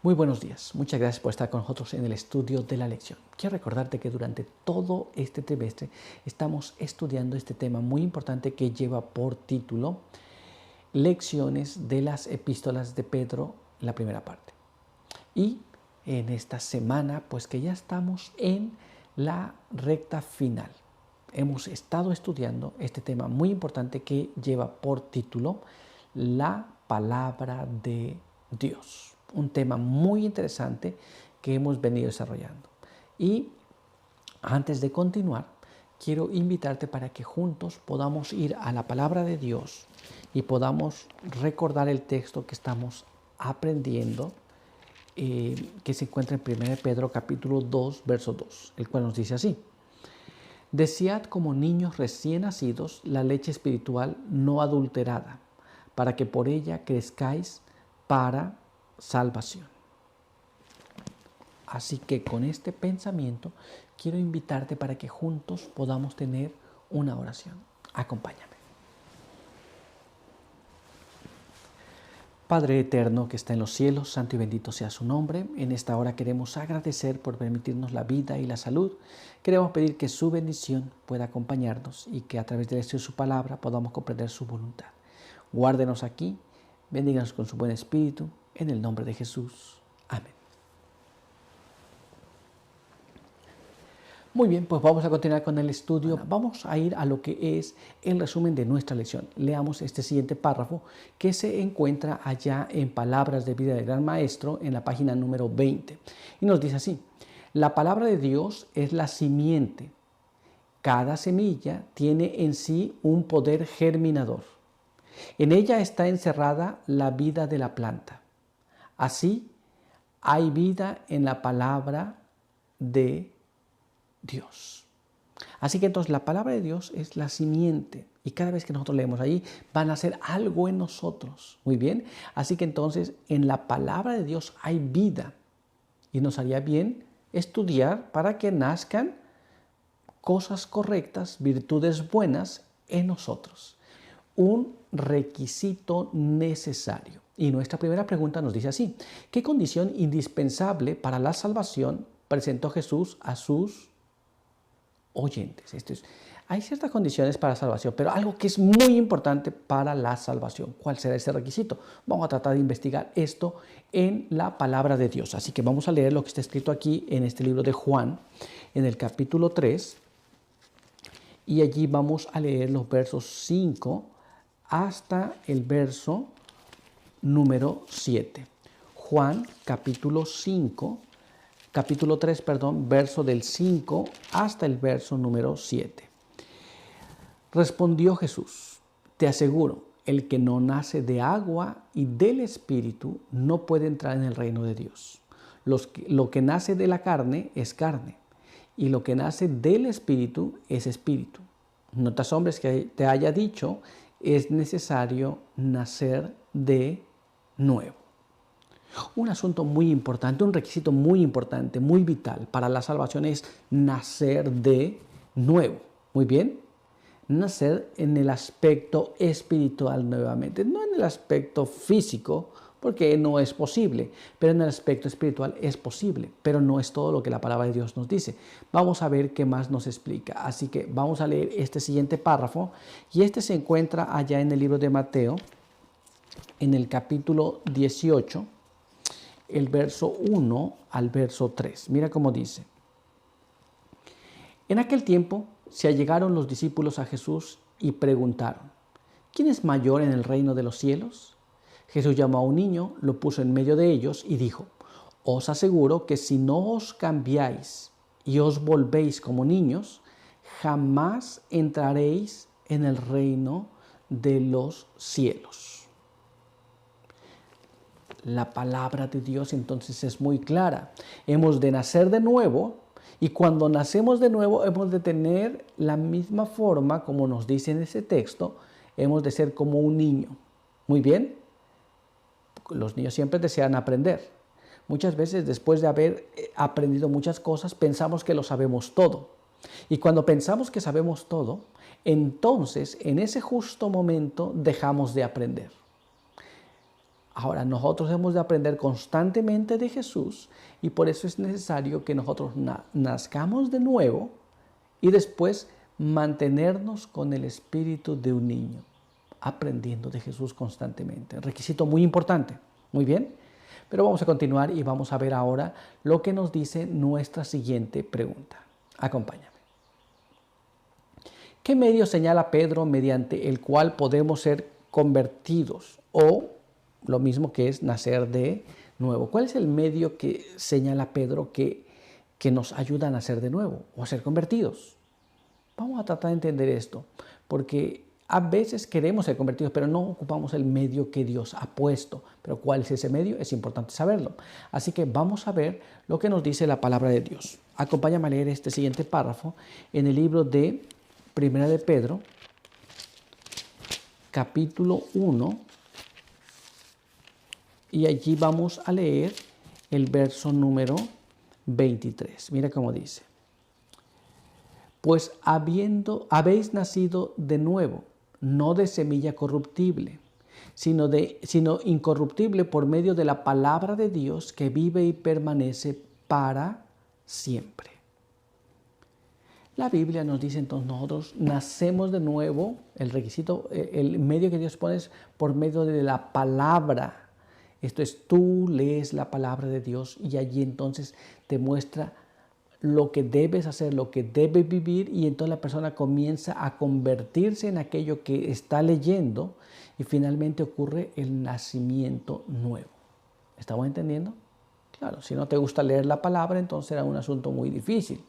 Muy buenos días, muchas gracias por estar con nosotros en el estudio de la lección. Quiero recordarte que durante todo este trimestre estamos estudiando este tema muy importante que lleva por título Lecciones de las epístolas de Pedro, la primera parte. Y en esta semana, pues que ya estamos en la recta final. Hemos estado estudiando este tema muy importante que lleva por título la palabra de Dios. Un tema muy interesante que hemos venido desarrollando. Y antes de continuar, quiero invitarte para que juntos podamos ir a la palabra de Dios y podamos recordar el texto que estamos aprendiendo, que se encuentra en 1 Pedro capítulo 2, verso 2, el cual nos dice así: Desead como niños recién nacidos la leche espiritual no adulterada, para que por ella crezcáis para salvación. Así que con este pensamiento quiero invitarte para que juntos podamos tener una oración. Acompáñame. Padre eterno que está en los cielos, santo y bendito sea su nombre. En esta hora queremos agradecer por permitirnos la vida y la salud. Queremos pedir que su bendición pueda acompañarnos y que a través del estudio de su palabra podamos comprender su voluntad. Guárdenos aquí, bendíganos con su buen espíritu, en el nombre de Jesús. Amén. Muy bien, pues vamos a continuar con el estudio. Vamos a ir a lo que es el resumen de nuestra lección. Leamos este siguiente párrafo que se encuentra allá en Palabras de Vida del Gran Maestro en la página número 20. Y nos dice así: la palabra de Dios es la simiente. Cada semilla tiene en sí un poder germinador. En ella está encerrada la vida de la planta. Así, hay vida en la palabra de Dios. Así que entonces la palabra de Dios es la simiente y cada vez que nosotros leemos ahí van a hacer algo en nosotros. Muy bien. Así que entonces en la palabra de Dios hay vida y nos haría bien estudiar para que nazcan cosas correctas, virtudes buenas en nosotros. Un requisito necesario. Y nuestra primera pregunta nos dice así: ¿qué condición indispensable para la salvación presentó Jesús a sus oyentes? Hay ciertas condiciones para la salvación, pero algo que es muy importante para la salvación. ¿Cuál será ese requisito? Vamos a tratar de investigar esto en la palabra de Dios. Así que vamos a leer lo que está escrito aquí en este libro de Juan, en el capítulo 3, y allí vamos a leer los versos 5 hasta el verso número 7. Juan capítulo 3, verso del 5 hasta el verso número 7. Respondió Jesús: te aseguro, el que no nace de agua y del Espíritu no puede entrar en el reino de Dios. Lo que nace de la carne es carne, y lo que nace del Espíritu es espíritu. No te asombres que te haya dicho: es necesario nacer de nuevo. Un asunto muy importante, un requisito muy importante, muy vital para la salvación es nacer de nuevo. Muy bien, nacer en el aspecto espiritual nuevamente, no en el aspecto físico, porque no es posible, pero en el aspecto espiritual es posible, pero no es todo lo que la palabra de Dios nos dice. Vamos a ver qué más nos explica. Así que vamos a leer este siguiente párrafo, y este se encuentra allá en el libro de Mateo, en el capítulo 18, el verso 1 al verso 3. Mira cómo dice: en aquel tiempo se allegaron los discípulos a Jesús y preguntaron: ¿quién es mayor en el reino de los cielos? Jesús llamó a un niño, lo puso en medio de ellos y dijo: os aseguro que si no os cambiáis y os volvéis como niños, jamás entraréis en el reino de los cielos. La palabra de Dios entonces es muy clara. Hemos de nacer de nuevo, y cuando nacemos de nuevo hemos de tener la misma forma, como nos dice en ese texto, hemos de ser como un niño. Muy bien. Los niños siempre desean aprender. Muchas veces, después de haber aprendido muchas cosas, pensamos que lo sabemos todo. Y cuando pensamos que sabemos todo, entonces en ese justo momento dejamos de aprender. Ahora, nosotros hemos de aprender constantemente de Jesús y por eso es necesario que nosotros nazcamos de nuevo y después mantenernos con el espíritu de un niño, aprendiendo de Jesús constantemente. Requisito muy importante. Muy bien, pero vamos a continuar y vamos a ver ahora lo que nos dice nuestra siguiente pregunta. Acompáñame. ¿Qué medio señala Pedro mediante el cual podemos ser convertidos o lo mismo que es nacer de nuevo? ¿Cuál es el medio que señala Pedro que nos ayuda a nacer de nuevo o a ser convertidos? Vamos a tratar de entender esto, porque a veces queremos ser convertidos, pero no ocupamos el medio que Dios ha puesto. Pero ¿cuál es ese medio? Es importante saberlo. Así que vamos a ver lo que nos dice la palabra de Dios. Acompáñame a leer este siguiente párrafo en el libro de Primera de Pedro, capítulo 1, y allí vamos a leer el verso número 23. Mira cómo dice. Pues habéis nacido de nuevo, no de semilla corruptible, sino incorruptible por medio de la palabra de Dios que vive y permanece para siempre. La Biblia nos dice entonces nosotros nacemos de nuevo, el requisito, el medio que Dios pone es por medio de la palabra. Esto es, tú lees la palabra de Dios y allí entonces te muestra lo que debes hacer, lo que debes vivir, y entonces la persona comienza a convertirse en aquello que está leyendo y finalmente ocurre el nacimiento nuevo. ¿Estamos entendiendo? Claro, si no te gusta leer la palabra, entonces será un asunto muy difícil,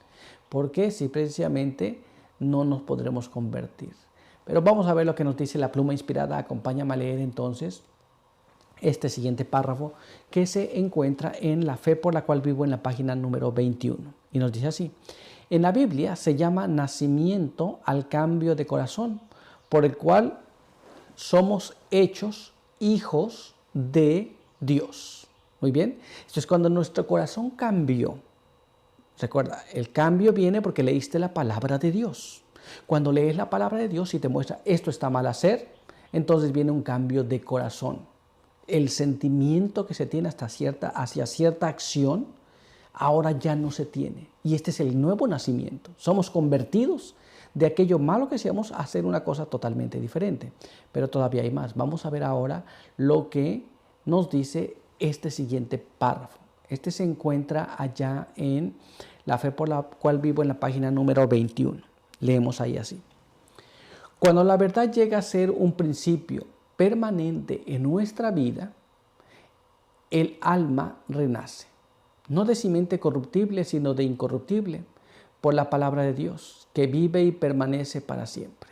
porque si precisamente no nos podremos convertir. Pero vamos a ver lo que nos dice la pluma inspirada. Acompáñame a leer entonces este siguiente párrafo que se encuentra en La fe por la cual vivo en la página número 21. Y nos dice así: en la Biblia se llama nacimiento al cambio de corazón, por el cual somos hechos hijos de Dios. Muy bien, esto es cuando nuestro corazón cambió. Recuerda, el cambio viene porque leíste la palabra de Dios. Cuando lees la palabra de Dios y te muestra esto está mal hacer, entonces viene un cambio de corazón. El sentimiento que se tiene hacia cierta acción, ahora ya no se tiene. Y este es el nuevo nacimiento. Somos convertidos de aquello malo que hacíamos a hacer una cosa totalmente diferente. Pero todavía hay más. Vamos a ver ahora lo que nos dice este siguiente párrafo. Este se encuentra allá en La fe por la cual vivo en la página número 21. Leemos ahí así. Cuando la verdad llega a ser un principio permanente en nuestra vida, el alma renace, no de simiente corruptible, sino de incorruptible, por la palabra de Dios, que vive y permanece para siempre.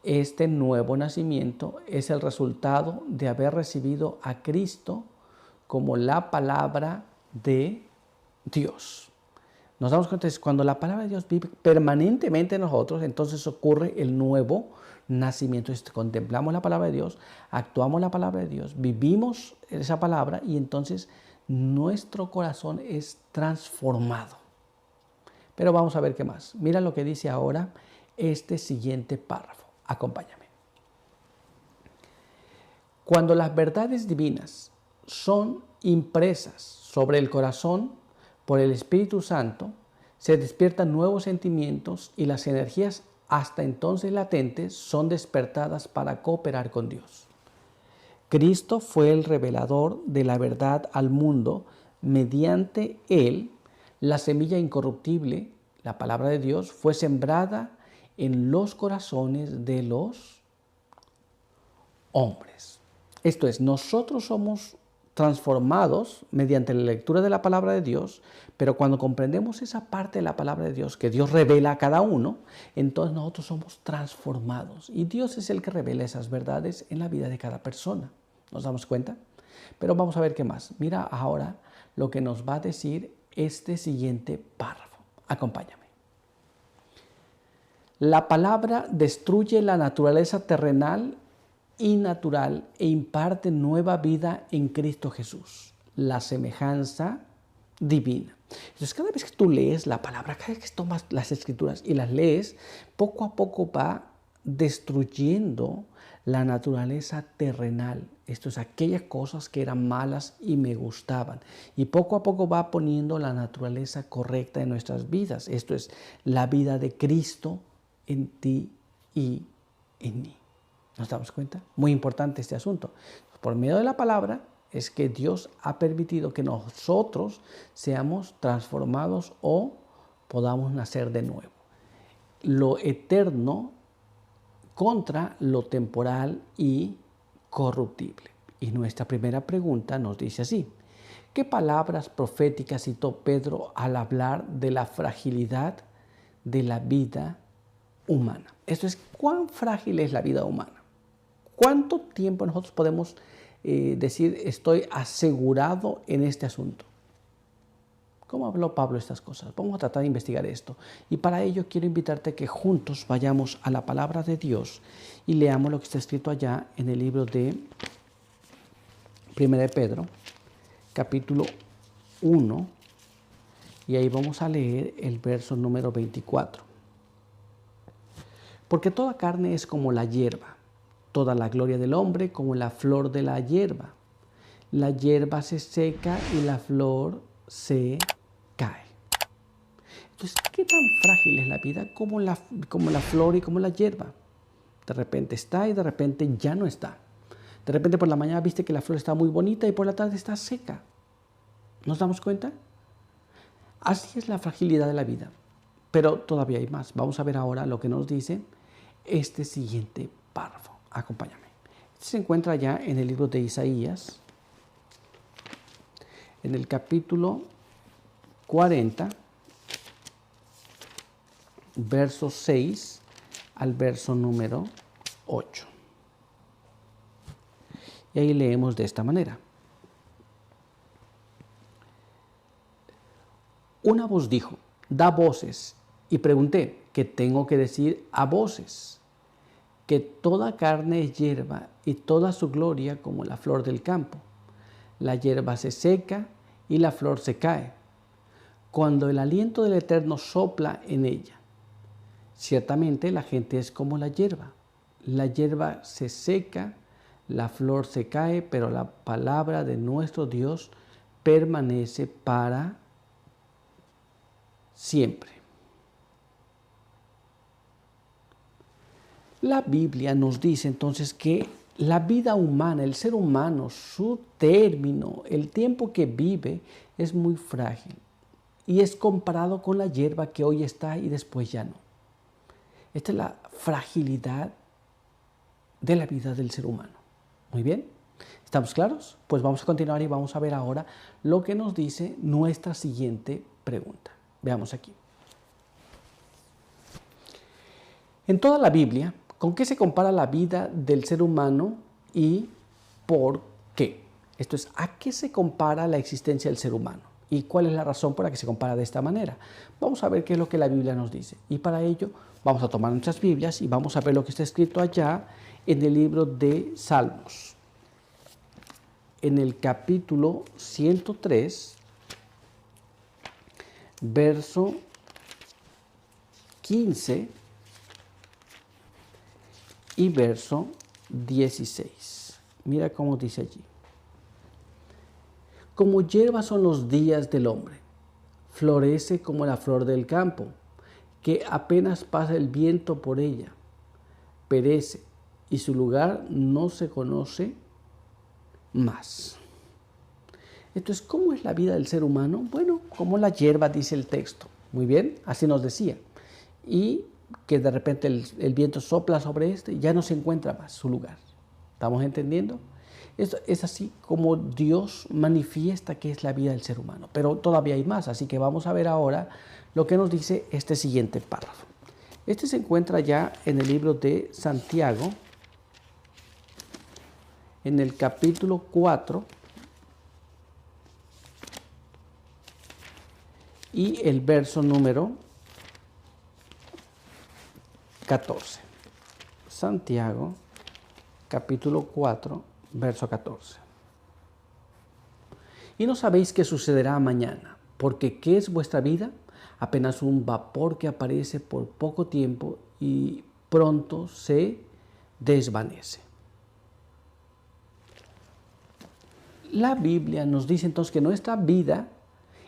Este nuevo nacimiento es el resultado de haber recibido a Cristo como la palabra de Dios. Nos damos cuenta que cuando la palabra de Dios vive permanentemente en nosotros, entonces ocurre el nuevo nacimiento. Contemplamos la palabra de Dios, actuamos la palabra de Dios, vivimos esa palabra y entonces nuestro corazón es transformado. Pero vamos a ver qué más. Mira lo que dice ahora este siguiente párrafo. Acompáñame. Cuando las verdades divinas son impresas sobre el corazón por el Espíritu Santo, se despiertan nuevos sentimientos y las energías hasta entonces latentes son despertadas para cooperar con Dios. Cristo fue el revelador de la verdad al mundo. Mediante él, la semilla incorruptible, la palabra de Dios, fue sembrada en los corazones de los hombres. Esto es, nosotros somos transformados mediante la lectura de la palabra de Dios, pero cuando comprendemos esa parte de la palabra de Dios que Dios revela a cada uno, entonces nosotros somos transformados y Dios es el que revela esas verdades en la vida de cada persona. ¿Nos damos cuenta? Pero vamos a ver qué más. Mira ahora lo que nos va a decir este siguiente párrafo. Acompáñame. La palabra destruye la naturaleza terrenal y natural e imparte nueva vida en Cristo Jesús, la semejanza divina. Entonces, cada vez que tú lees la palabra, cada vez que tomas las escrituras y las lees, poco a poco va destruyendo la naturaleza terrenal. Esto es, aquellas cosas que eran malas y me gustaban. Y poco a poco va poniendo la naturaleza correcta en nuestras vidas. Esto es la vida de Cristo en ti y en mí. ¿Nos damos cuenta? Muy importante este asunto. Por medio de la palabra es que Dios ha permitido que nosotros seamos transformados o podamos nacer de nuevo. Lo eterno contra lo temporal y corruptible. Y nuestra primera pregunta nos dice así: ¿qué palabras proféticas citó Pedro al hablar de la fragilidad de la vida humana? Esto es, ¿cuán frágil es la vida humana? ¿Cuánto tiempo nosotros podemos decir estoy asegurado en este asunto? ¿Cómo habló Pablo estas cosas? Vamos a tratar de investigar esto. Y para ello quiero invitarte a que juntos vayamos a la palabra de Dios y leamos lo que está escrito allá en el libro de 1 de Pedro, capítulo 1. Y ahí vamos a leer el verso número 24. Porque toda carne es como la hierba, toda la gloria del hombre como la flor de la hierba. La hierba se seca y la flor se cae. Entonces, ¿qué tan frágil es la vida como la flor y como la hierba? De repente está y de repente ya no está. De repente por la mañana viste que la flor está muy bonita y por la tarde está seca. ¿Nos damos cuenta? Así es la fragilidad de la vida. Pero todavía hay más. Vamos a ver ahora lo que nos dice este siguiente párrafo. Acompáñame. Se encuentra ya en el libro de Isaías, en el capítulo 40, verso 6 al verso número 8. Y ahí leemos de esta manera: una voz dijo, da voces, y pregunté, ¿qué tengo que decir a voces? Que toda carne es hierba y toda su gloria como la flor del campo. La hierba se seca y la flor se cae, cuando el aliento del Eterno sopla en ella. Ciertamente la gente es como la hierba se seca, la flor se cae, pero la palabra de nuestro Dios permanece para siempre. La Biblia nos dice entonces que la vida humana, el ser humano, su término, el tiempo que vive es muy frágil y es comparado con la hierba que hoy está y después ya no. Esta es la fragilidad de la vida del ser humano. Muy bien, ¿estamos claros? Pues vamos a continuar y vamos a ver ahora lo que nos dice nuestra siguiente pregunta. Veamos aquí. En toda la Biblia, ¿con qué se compara la vida del ser humano y por qué? Esto es, ¿a qué se compara la existencia del ser humano? ¿Y cuál es la razón por la que se compara de esta manera? Vamos a ver qué es lo que la Biblia nos dice. Y para ello vamos a tomar nuestras Biblias y vamos a ver lo que está escrito allá en el libro de Salmos. En el capítulo 103, verso 15 y verso 16. Mira cómo dice allí. Como hierba son los días del hombre, florece como la flor del campo, que apenas pasa el viento por ella, perece y su lugar no se conoce más. Entonces, ¿cómo es la vida del ser humano? Bueno, como la hierba, dice el texto. Muy bien, así nos decía. Y que de repente el viento sopla sobre este y ya no se encuentra más su lugar. ¿Estamos entendiendo? Esto es así como Dios manifiesta que es la vida del ser humano. Pero todavía hay más, así que vamos a ver ahora lo que nos dice este siguiente párrafo. Este se encuentra ya en el libro de Santiago, en el capítulo 4 y el verso número 14. Santiago, capítulo 4, verso 14. Y no sabéis qué sucederá mañana, porque ¿qué es vuestra vida? Apenas un vapor que aparece por poco tiempo y pronto se desvanece. La Biblia nos dice entonces que nuestra vida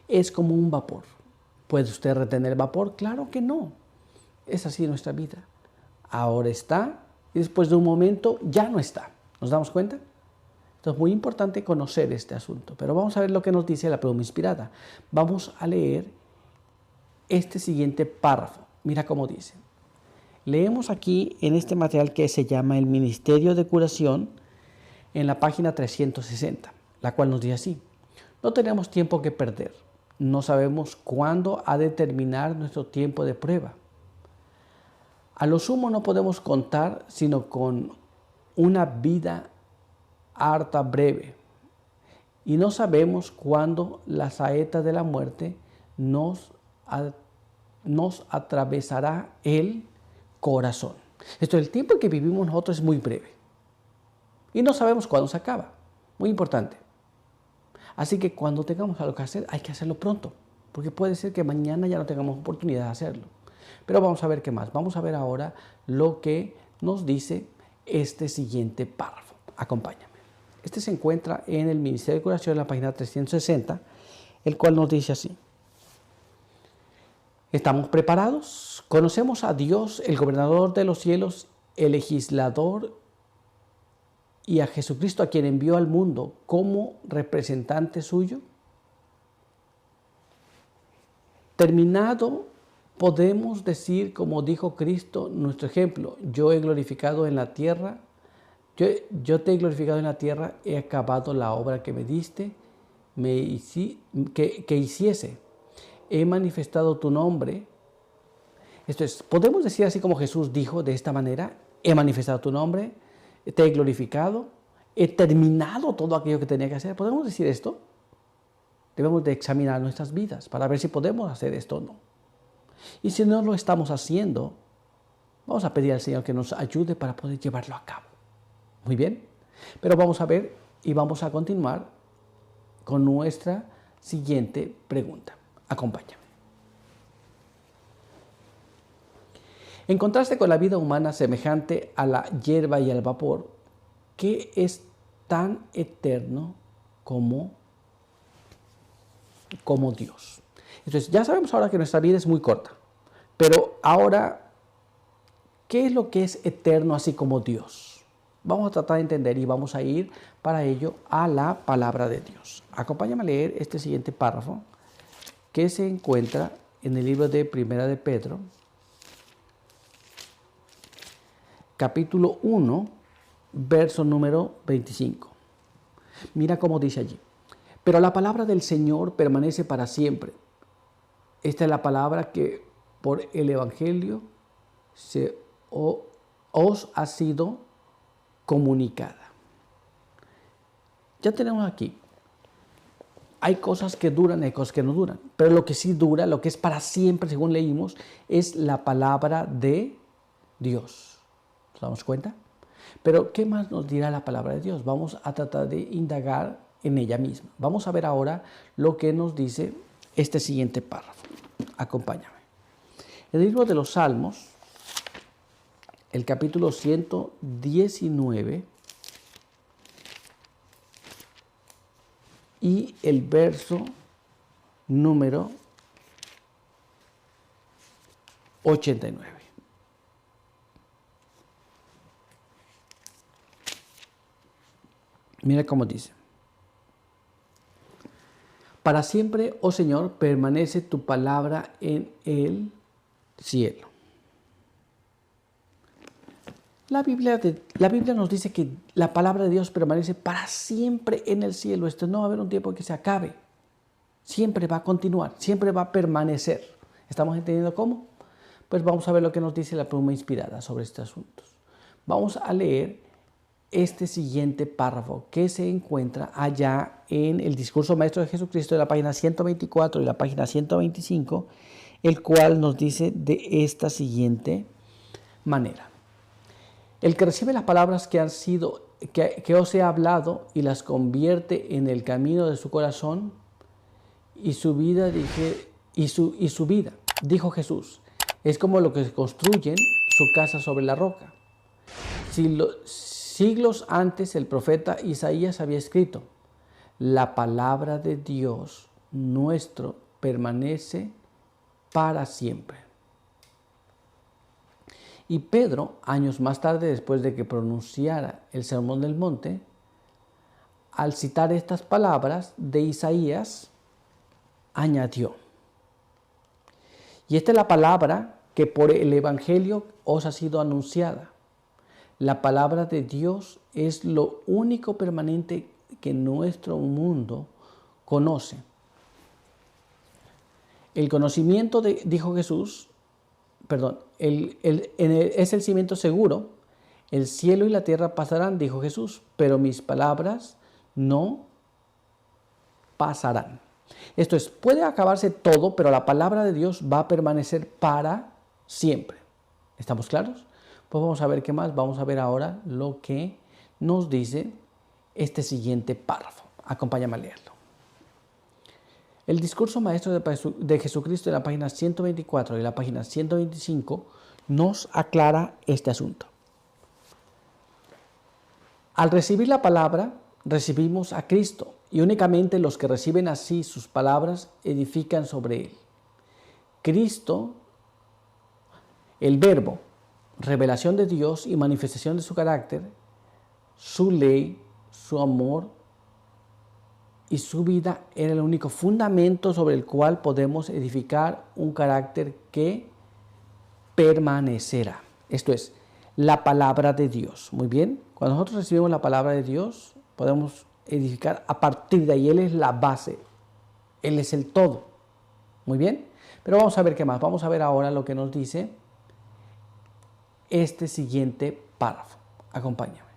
es como un vapor. ¿Puede usted retener vapor? Claro que no. Es así nuestra vida. Ahora está y después de un momento ya no está. ¿Nos damos cuenta? Entonces es muy importante conocer este asunto. Pero vamos a ver lo que nos dice la pluma inspirada. Vamos a leer este siguiente párrafo. Mira cómo dice. Leemos aquí en este material que se llama El Ministerio de Curación en la página 360, la cual nos dice así. No tenemos tiempo que perder. No sabemos cuándo ha de terminar nuestro tiempo de prueba. A lo sumo no podemos contar sino con una vida harta breve. Y no sabemos cuándo la saeta de la muerte nos atravesará el corazón. Esto, el tiempo en que vivimos nosotros es muy breve. Y no sabemos cuándo se acaba. Muy importante. Así que cuando tengamos algo que hacer, hay que hacerlo pronto. Porque puede ser que mañana ya no tengamos oportunidad de hacerlo. Pero vamos a ver qué más. Vamos a ver ahora lo que nos dice este siguiente párrafo. Acompáñame. Este se encuentra en el Ministerio de Curación, en la página 360, el cual nos dice así. ¿Estamos preparados? ¿Conocemos a Dios, el gobernador de los cielos, el legislador, y a Jesucristo, a quien envió al mundo como representante suyo? Terminado, podemos decir, como dijo Cristo, nuestro ejemplo, yo he glorificado en la tierra, yo te he glorificado en la tierra, he acabado la obra que me diste, que hiciese, he manifestado tu nombre. Esto es, podemos decir así como Jesús dijo de esta manera, he manifestado tu nombre, te he glorificado, he terminado todo aquello que tenía que hacer. ¿Podemos decir esto? Debemos de examinar nuestras vidas para ver si podemos hacer esto o no. Y si no lo estamos haciendo, vamos a pedir al Señor que nos ayude para poder llevarlo a cabo. Muy bien, pero vamos a ver y vamos a continuar con nuestra siguiente pregunta. Acompáñame. En contraste con la vida humana semejante a la hierba y al vapor, ¿qué es tan eterno como Dios? Entonces, ya sabemos ahora que nuestra vida es muy corta, pero ahora, ¿qué es lo que es eterno así como Dios? Vamos a tratar de entender y vamos a ir para ello a la palabra de Dios. Acompáñame a leer este siguiente párrafo que se encuentra en el libro de Primera de Pedro, capítulo 1, verso número 25. Mira cómo dice allí. Pero la palabra del Señor permanece para siempre. Esta es la palabra que por el Evangelio os ha sido comunicada. Ya tenemos aquí. Hay cosas que duran, hay cosas que no duran. Pero lo que sí dura, lo que es para siempre, según leímos, es la palabra de Dios. ¿Nos damos cuenta? Pero, ¿qué más nos dirá la palabra de Dios? Vamos a tratar de indagar en ella misma. Vamos a ver ahora lo que nos dice este siguiente párrafo. Acompáñame. En el libro de los Salmos, el capítulo 119 y el verso número 89. Mira cómo dice. Para siempre, oh Señor, permanece tu palabra en el cielo. La Biblia nos dice que la palabra de Dios permanece para siempre en el cielo. Esto no va a haber un tiempo que se acabe. Siempre va a continuar, siempre va a permanecer. ¿Estamos entendiendo cómo? Pues vamos a ver lo que nos dice la pluma inspirada sobre estos asuntos. Vamos a leer este siguiente párrafo que se encuentra allá en el discurso maestro de Jesucristo de la página 124 y la página 125, el cual nos dice de esta siguiente manera. El que recibe las palabras que os he hablado y las convierte en el camino de su corazón y su vida, dijo Jesús, es como lo que construyen su casa sobre la roca. Siglos antes el profeta Isaías había escrito: la palabra de Dios nuestro permanece para siempre. Y Pedro, años más tarde, después de que pronunciara el Sermón del Monte, al citar estas palabras de Isaías, añadió: y esta es la palabra que por el Evangelio os ha sido anunciada. La palabra de Dios es lo único permanente que nuestro mundo conoce. El conocimiento, dijo Jesús, es el cimiento seguro. El cielo y la tierra pasarán, dijo Jesús, pero mis palabras no pasarán. Esto es, puede acabarse todo, pero la palabra de Dios va a permanecer para siempre. ¿Estamos claros? Pues vamos a ver qué más. Vamos a ver ahora lo que nos dice este siguiente párrafo. Acompáñame a leerlo. El discurso maestro de Jesucristo en la página 124 y la página 125 nos aclara este asunto. Al recibir la palabra, recibimos a Cristo, y únicamente los que reciben así sus palabras edifican sobre él. Cristo, el Verbo, revelación de Dios y manifestación de su carácter, su ley, su amor y su vida era el único fundamento sobre el cual podemos edificar un carácter que permanecerá. Esto es, la palabra de Dios. Muy bien, cuando nosotros recibimos la palabra de Dios, podemos edificar a partir de ahí. Él es la base, Él es el todo. Muy bien, pero vamos a ver qué más. Vamos a ver ahora lo que nos dice este siguiente párrafo. Acompáñame.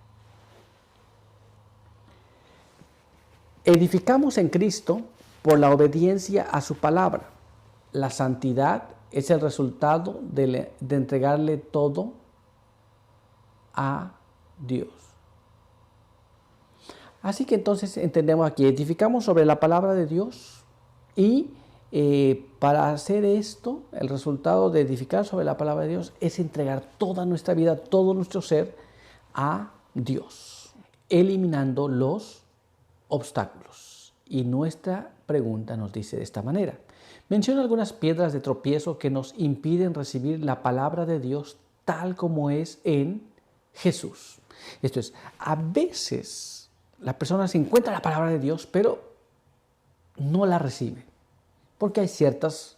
Edificamos en Cristo por la obediencia a su palabra. La santidad es el resultado de entregarle todo a Dios. Así que entonces entendemos aquí, edificamos sobre la palabra de Dios y para hacer esto, el resultado de edificar sobre la palabra de Dios es entregar toda nuestra vida, todo nuestro ser a Dios, eliminando los obstáculos. Y nuestra pregunta nos dice de esta manera. Menciona algunas piedras de tropiezo que nos impiden recibir la palabra de Dios tal como es en Jesús. Esto es, a veces la persona se encuentra la palabra de Dios, pero no la recibe, porque hay ciertos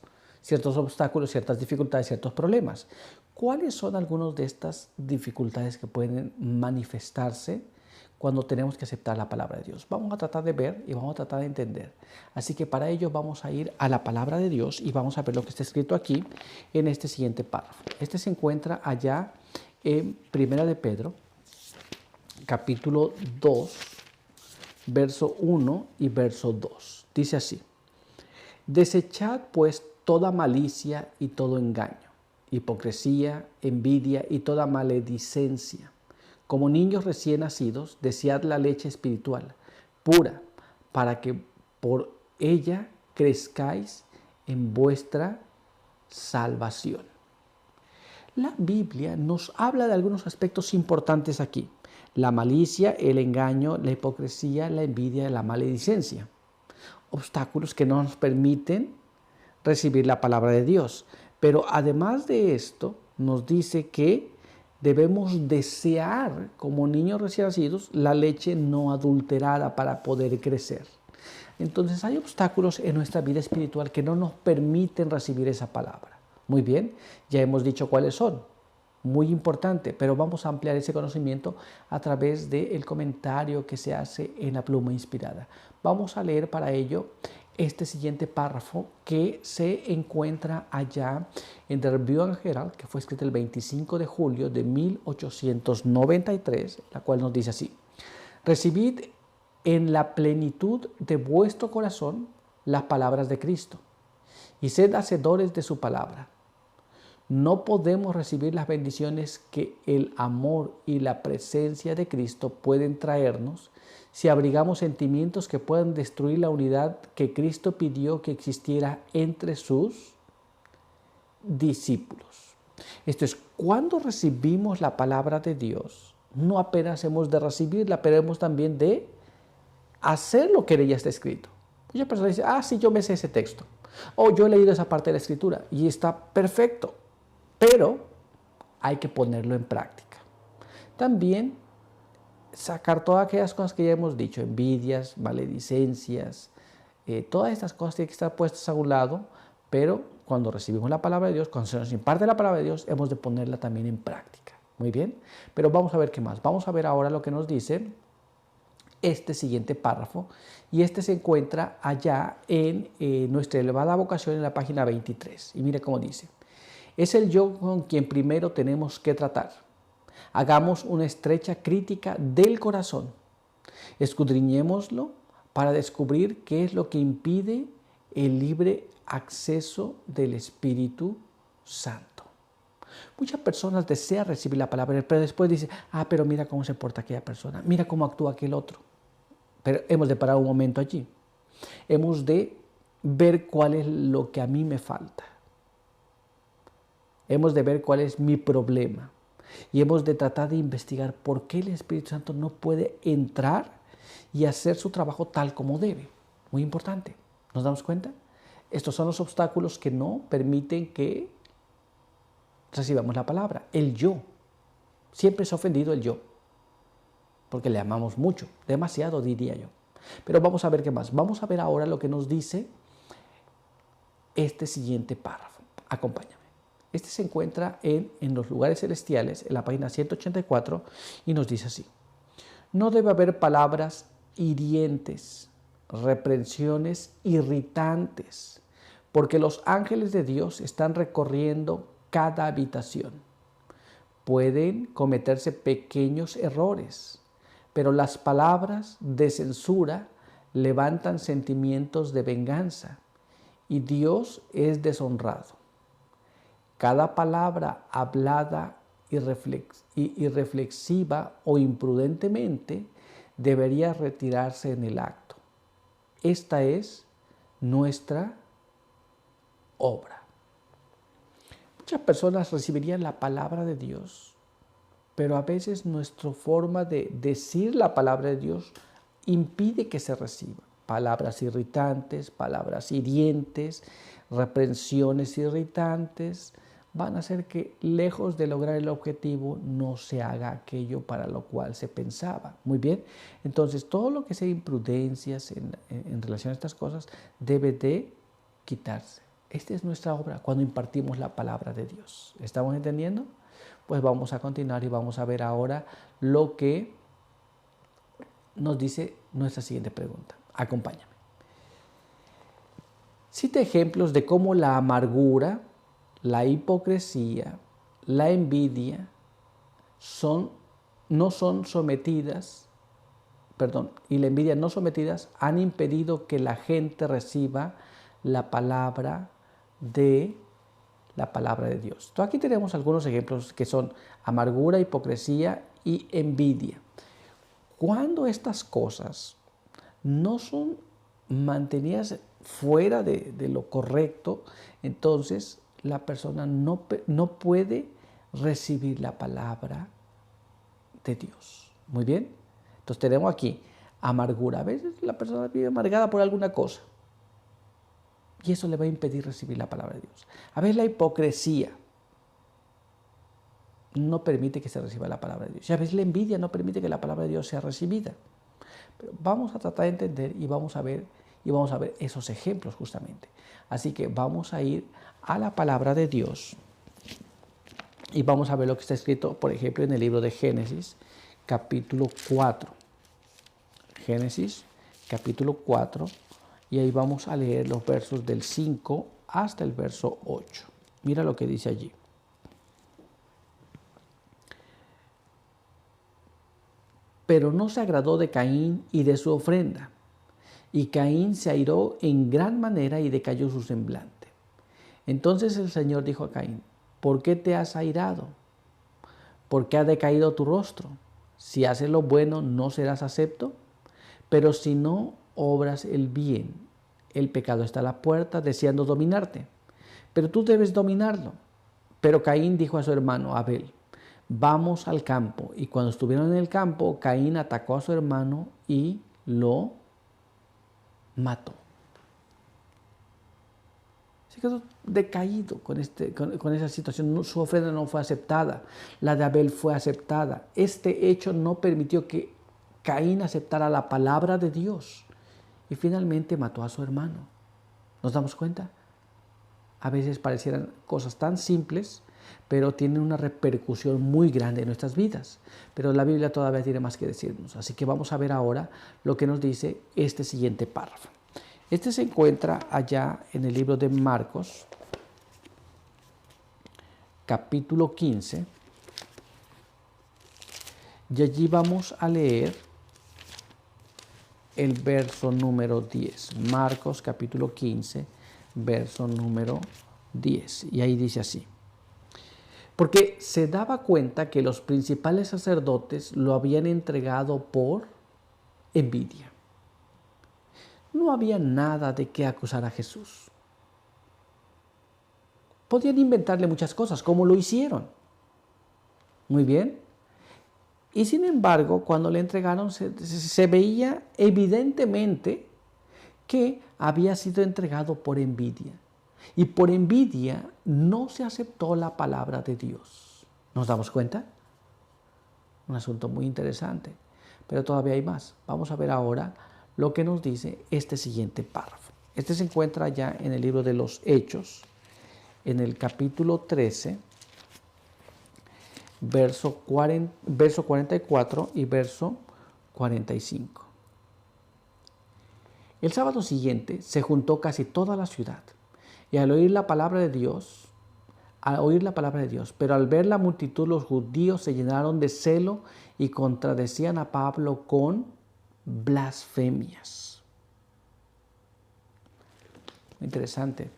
obstáculos, ciertas dificultades, ciertos problemas. ¿Cuáles son algunas de estas dificultades que pueden manifestarse cuando tenemos que aceptar la palabra de Dios? Vamos a tratar de ver y vamos a tratar de entender. Así que para ello vamos a ir a la palabra de Dios y vamos a ver lo que está escrito aquí en este siguiente párrafo. Este se encuentra allá en Primera de Pedro, capítulo 2, verso 1 y verso 2. Dice así: desechad pues toda malicia y todo engaño, hipocresía, envidia y toda maledicencia. Como niños recién nacidos, desead la leche espiritual, pura, para que por ella crezcáis en vuestra salvación. La Biblia nos habla de algunos aspectos importantes aquí: la malicia, el engaño, la hipocresía, la envidia y la maledicencia. Obstáculos que no nos permiten recibir la palabra de Dios. Pero además de esto, nos dice que debemos desear, como niños recién nacidos, la leche no adulterada para poder crecer. Entonces hay obstáculos en nuestra vida espiritual que no nos permiten recibir esa palabra. Muy bien, ya hemos dicho cuáles son. Muy importante, pero vamos a ampliar ese conocimiento a través del comentario que se hace en la pluma inspirada. Vamos a leer para ello este siguiente párrafo que se encuentra allá en The Review and Herald, que fue escrito el 25 de julio de 1893, la cual nos dice así: recibid en la plenitud de vuestro corazón las palabras de Cristo y sed hacedores de su palabra. No podemos recibir las bendiciones que el amor y la presencia de Cristo pueden traernos si abrigamos sentimientos que puedan destruir la unidad que Cristo pidió que existiera entre sus discípulos. Esto es, cuando recibimos la palabra de Dios, no apenas hemos de recibirla, pero hemos también de hacer lo que en ella está escrito. Muchas personas dicen, sí, yo me sé ese texto, o yo he leído esa parte de la escritura, y está perfecto, pero hay que ponerlo en práctica. También sacar todas aquellas cosas que ya hemos dicho, envidias, maledicencias, todas estas cosas tienen que estar puestas a un lado, pero cuando recibimos la palabra de Dios, cuando se nos imparte la palabra de Dios, hemos de ponerla también en práctica. Muy bien, pero vamos a ver qué más. Vamos a ver ahora lo que nos dice este siguiente párrafo, y este se encuentra allá en nuestra elevada vocación en la página 23. Y mire cómo dice: es el yo con quien primero tenemos que tratar. Hagamos una estrecha crítica del corazón. Escudriñémoslo para descubrir qué es lo que impide el libre acceso del Espíritu Santo. Muchas personas desean recibir la palabra, pero después dicen, pero mira cómo se porta aquella persona, mira cómo actúa aquel otro. Pero hemos de parar un momento allí. Hemos de ver cuál es lo que a mí me falta. Hemos de ver cuál es mi problema. Y hemos de tratar de investigar por qué el Espíritu Santo no puede entrar y hacer su trabajo tal como debe. Muy importante. ¿Nos damos cuenta? Estos son los obstáculos que no permiten que recibamos la palabra. El yo. Siempre es ofendido el yo, porque le amamos mucho, demasiado diría yo. Pero vamos a ver qué más. Vamos a ver ahora lo que nos dice este siguiente párrafo. Acompáñame. Este se encuentra en los lugares celestiales, en la página 184, y nos dice así: no debe haber palabras hirientes, reprensiones irritantes, porque los ángeles de Dios están recorriendo cada habitación. Pueden cometerse pequeños errores, pero las palabras de censura levantan sentimientos de venganza y Dios es deshonrado. Cada palabra hablada irreflexiva o imprudentemente debería retirarse en el acto. Esta es nuestra obra. Muchas personas recibirían la palabra de Dios, pero a veces nuestra forma de decir la palabra de Dios impide que se reciba. Palabras irritantes, palabras hirientes, reprensiones irritantes, van a hacer que, lejos de lograr el objetivo, no se haga aquello para lo cual se pensaba. Muy bien, entonces todo lo que sea imprudencias en relación a estas cosas debe de quitarse. Esta es nuestra obra cuando impartimos la palabra de Dios. ¿Estamos entendiendo? Pues vamos a continuar y vamos a ver ahora lo que nos dice nuestra siguiente pregunta. Acompáñame. Cita ejemplos de cómo la amargura, la hipocresía, la envidia no sometidas han impedido que la gente reciba la palabra de Dios. Entonces aquí tenemos algunos ejemplos que son amargura, hipocresía y envidia. Cuando estas cosas no son mantenidas fuera de lo correcto, entonces la persona no puede recibir la palabra de Dios. Muy bien. Entonces tenemos aquí amargura. A veces la persona vive amargada por alguna cosa y eso le va a impedir recibir la palabra de Dios. A veces la hipocresía no permite que se reciba la palabra de Dios. Y a veces la envidia no permite que la palabra de Dios sea recibida. Pero vamos a tratar de entender y vamos a ver esos ejemplos justamente. Así que vamos a ir a la palabra de Dios y vamos a ver lo que está escrito, por ejemplo, en el libro de Génesis, capítulo 4. Génesis, capítulo 4, y ahí vamos a leer los versos del 5 hasta el verso 8. Mira lo que dice allí. Pero no se agradó de Caín y de su ofrenda, y Caín se airó en gran manera y decayó su semblante. Entonces el Señor dijo a Caín: ¿por qué te has airado? ¿Por qué ha decaído tu rostro? Si haces lo bueno, ¿no serás acepto? Pero si no obras el bien, el pecado está a la puerta deseando dominarte. Pero tú debes dominarlo. Pero Caín dijo a su hermano Abel, vamos al campo. Y cuando estuvieron en el campo, Caín atacó a su hermano y lo mató. Se quedó decaído con esa situación. Su ofrenda no fue aceptada. La de Abel fue aceptada. Este hecho no permitió que Caín aceptara la palabra de Dios. Y finalmente mató a su hermano. ¿Nos damos cuenta? A veces parecieran cosas tan simples, pero tienen una repercusión muy grande en nuestras vidas. Pero la Biblia todavía tiene más que decirnos. Así que vamos a ver ahora lo que nos dice este siguiente párrafo. Este se encuentra allá en el libro de Marcos, capítulo 15. Y allí vamos a leer el verso número 10. Marcos, capítulo 15, verso número 10. Y ahí dice así. Porque se daba cuenta que los principales sacerdotes lo habían entregado por envidia. No había nada de qué acusar a Jesús. Podían inventarle muchas cosas, como lo hicieron. Muy bien. Y sin embargo, cuando le entregaron, se veía evidentemente que había sido entregado por envidia. Y por envidia no se aceptó la palabra de Dios. ¿Nos damos cuenta? Un asunto muy interesante. Pero todavía hay más. Vamos a ver ahora lo que nos dice este siguiente párrafo. Este se encuentra ya en el libro de los Hechos, en el capítulo 13, verso 44 y verso 45. El sábado siguiente se juntó casi toda la ciudad y al oír la palabra de Dios, pero al ver la multitud los judíos se llenaron de celo y contradecían a Pablo con blasfemias. Interesante.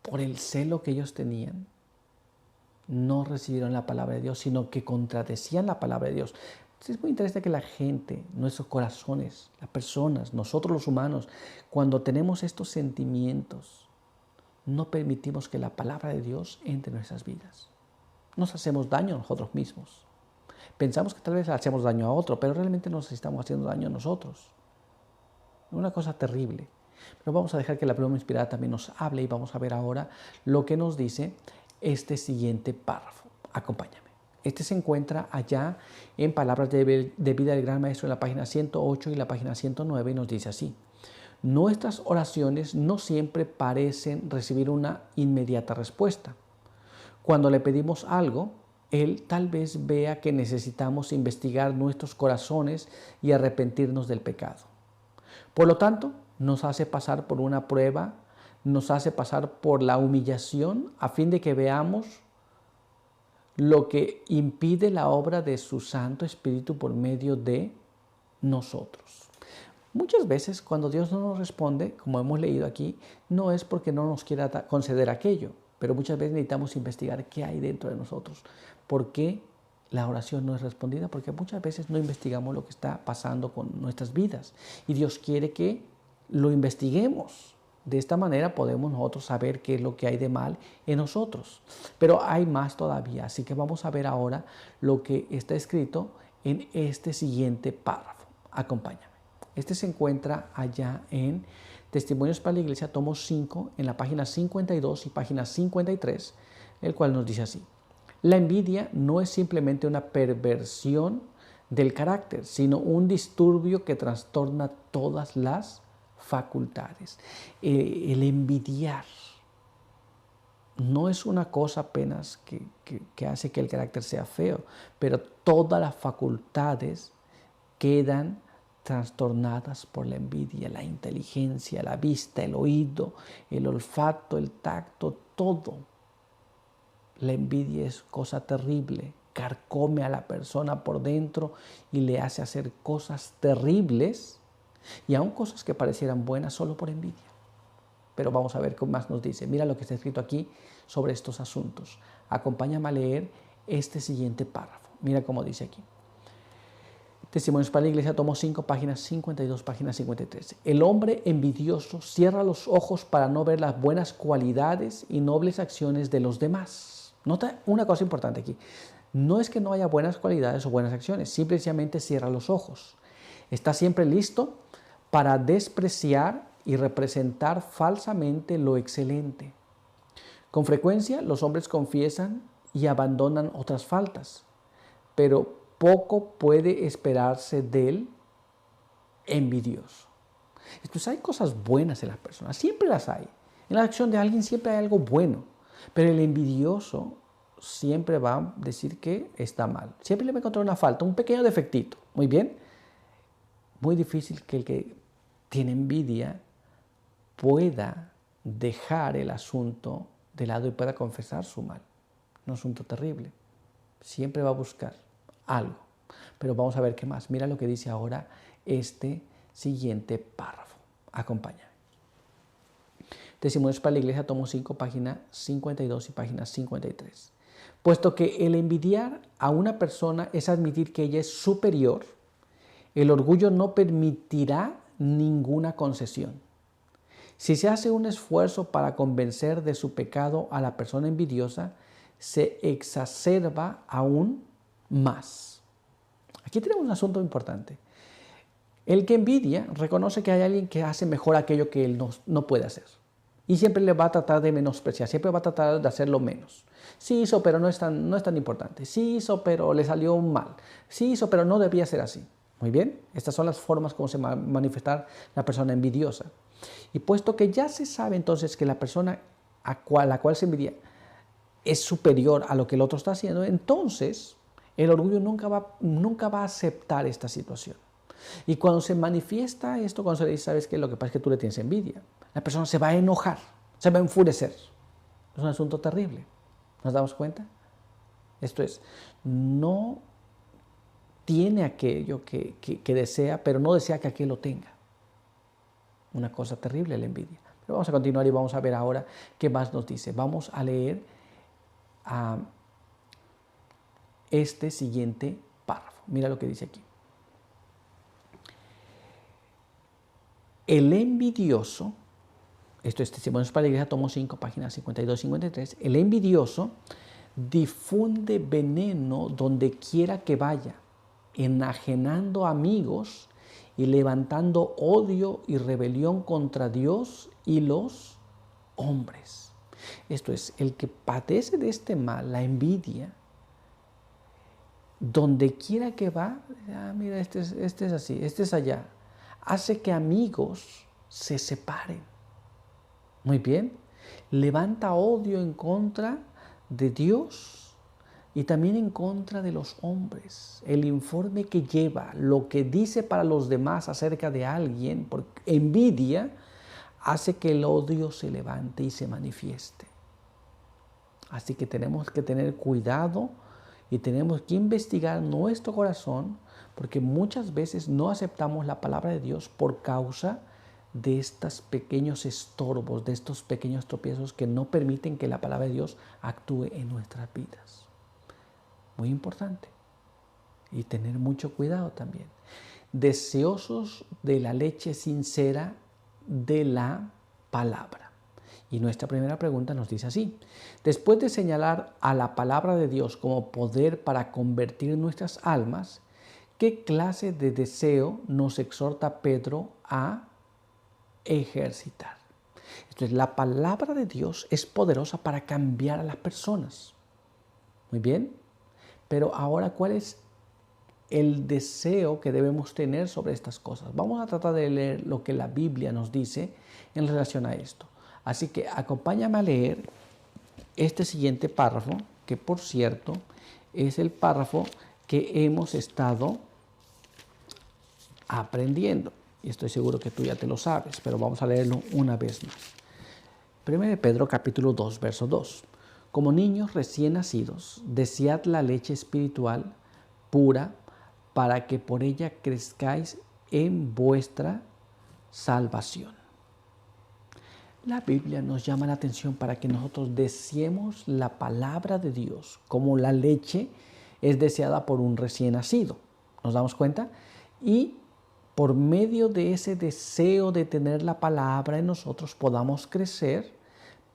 Por el celo que ellos tenían, no recibieron la palabra de Dios, sino que contradecían la palabra de Dios. Entonces es muy interesante que la gente, nuestros corazones, las personas, nosotros los humanos, cuando tenemos estos sentimientos, no permitimos que la palabra de Dios entre en nuestras vidas. Nos hacemos daño a nosotros mismos. Pensamos que tal vez hacemos daño a otro, pero realmente nos estamos haciendo daño a nosotros. Una cosa terrible. Pero vamos a dejar que la pluma inspirada también nos hable y vamos a ver ahora lo que nos dice este siguiente párrafo. Acompáñame. Este se encuentra allá en Palabras de Vida del Gran Maestro en la página 108 y la página 109 y nos dice así. Nuestras oraciones no siempre parecen recibir una inmediata respuesta. Cuando le pedimos algo, Él tal vez vea que necesitamos investigar nuestros corazones y arrepentirnos del pecado. Por lo tanto, nos hace pasar por una prueba, nos hace pasar por la humillación a fin de que veamos lo que impide la obra de su Santo Espíritu por medio de nosotros. Muchas veces cuando Dios no nos responde, como hemos leído aquí, no es porque no nos quiera conceder aquello, pero muchas veces necesitamos investigar qué hay dentro de nosotros. ¿Por qué la oración no es respondida? Porque muchas veces no investigamos lo que está pasando con nuestras vidas y Dios quiere que lo investiguemos. De esta manera podemos nosotros saber qué es lo que hay de mal en nosotros. Pero hay más todavía, así que vamos a ver ahora lo que está escrito en este siguiente párrafo. Acompáñame. Este se encuentra allá en Testimonios para la Iglesia, tomo 5, en la página 52 y página 53, el cual nos dice así. La envidia no es simplemente una perversión del carácter, sino un disturbio que trastorna todas las facultades. El envidiar no es una cosa apenas que hace que el carácter sea feo, pero todas las facultades quedan trastornadas por la envidia, la inteligencia, la vista, el oído, el olfato, el tacto, todo. La envidia es cosa terrible, carcome a la persona por dentro y le hace hacer cosas terribles y aún cosas que parecieran buenas solo por envidia. Pero vamos a ver qué más nos dice. Mira lo que está escrito aquí sobre estos. Acompáñame a leer este siguiente párrafo. Mira cómo dice aquí. Testimonios para la Iglesia, tomo 5, páginas 52, páginas 53. El hombre envidioso cierra los ojos para no ver las buenas cualidades y nobles acciones de los demás. Nota una cosa importante aquí. No es que no haya buenas cualidades o buenas acciones, simplemente cierra los ojos. Está siempre listo para despreciar y representar falsamente lo excelente. Con frecuencia los hombres confiesan y abandonan otras faltas, pero poco puede esperarse del envidioso. Entonces hay cosas buenas en las personas, siempre las hay. En la acción de alguien siempre hay algo bueno, pero el envidioso siempre va a decir que está mal. Siempre le va a encontrar una falta, un pequeño defectito. Muy bien. Muy difícil que el que tiene envidia pueda dejar el asunto de lado y pueda confesar su mal. Un asunto terrible. Siempre va a buscar algo. Pero vamos a ver qué más. Mira lo que dice ahora este siguiente párrafo. Acompáñame. Testimonios para la Iglesia, tomo 5, página 52 y página 53. Puesto que el envidiar a una persona es admitir que ella es superior, el orgullo no permitirá ninguna concesión. Si se hace un esfuerzo para convencer de su pecado a la persona envidiosa, se exacerba aún más. Aquí tenemos un asunto importante. El que envidia reconoce que hay alguien que hace mejor aquello que él no puede hacer. Y siempre le va a tratar de menospreciar, siempre va a tratar de hacerlo menos. Sí hizo, pero no es tan importante. Sí hizo, pero le salió mal. Sí hizo, pero no debía ser así. Muy bien, estas son las formas como se va a manifestar la persona envidiosa. Y puesto que ya se sabe entonces que la persona a la cual se envidia es superior a lo que el otro está haciendo, entonces el orgullo nunca va a aceptar esta situación. Y cuando se manifiesta esto, cuando se le dice, ¿sabes qué? Lo que pasa es que tú le tienes envidia. La persona se va a enojar, se va a enfurecer. Es un asunto terrible. ¿Nos damos cuenta? Esto es, no tiene aquello que desea, pero no desea que aquel lo tenga. Una cosa terrible la envidia. Pero vamos a continuar y vamos a ver ahora qué más nos dice. Vamos a leer este siguiente párrafo. Mira lo que dice aquí. El envidioso, esto es Testimonios para la Iglesia, tomo 5, páginas 52 y 53. El envidioso difunde veneno donde quiera que vaya, enajenando amigos y levantando odio y rebelión contra Dios y los hombres. Esto es, el que padece de este mal, la envidia, donde quiera que va, mira, este es así, este es allá, hace que amigos se separen. Muy bien, levanta odio en contra de Dios y también en contra de los hombres. El informe que lleva, lo que dice para los demás acerca de alguien, por envidia, hace que el odio se levante y se manifieste. Así que tenemos que tener cuidado y tenemos que investigar nuestro corazón, porque muchas veces no aceptamos la palabra de Dios por causa de estos pequeños estorbos, de estos pequeños tropiezos que no permiten que la palabra de Dios actúe en nuestras vidas. Muy importante. Y tener mucho cuidado también. Deseosos de la leche sincera de la palabra. Y nuestra primera pregunta nos dice así: después de señalar a la palabra de Dios como poder para convertir nuestras almas, ¿qué clase de deseo nos exhorta Pedro a ejercitar? Entonces, la palabra de Dios es poderosa para cambiar a las personas. Muy bien, pero ahora, ¿cuál es el deseo que debemos tener sobre estas cosas? Vamos a tratar de leer lo que la Biblia nos dice en relación a esto. Así que acompáñame a leer este siguiente párrafo, que por cierto es el párrafo que hemos estado aprendiendo. Y estoy seguro que tú ya te lo sabes, pero vamos a leerlo una vez más. 1 Pedro capítulo 2, verso 2. Como niños recién nacidos, desead la leche espiritual pura para que por ella crezcáis en vuestra salvación. La Biblia nos llama la atención para que nosotros deseemos la palabra de Dios como la leche es deseada por un recién nacido. ¿Nos damos cuenta? Y por medio de ese deseo de tener la palabra en nosotros podamos crecer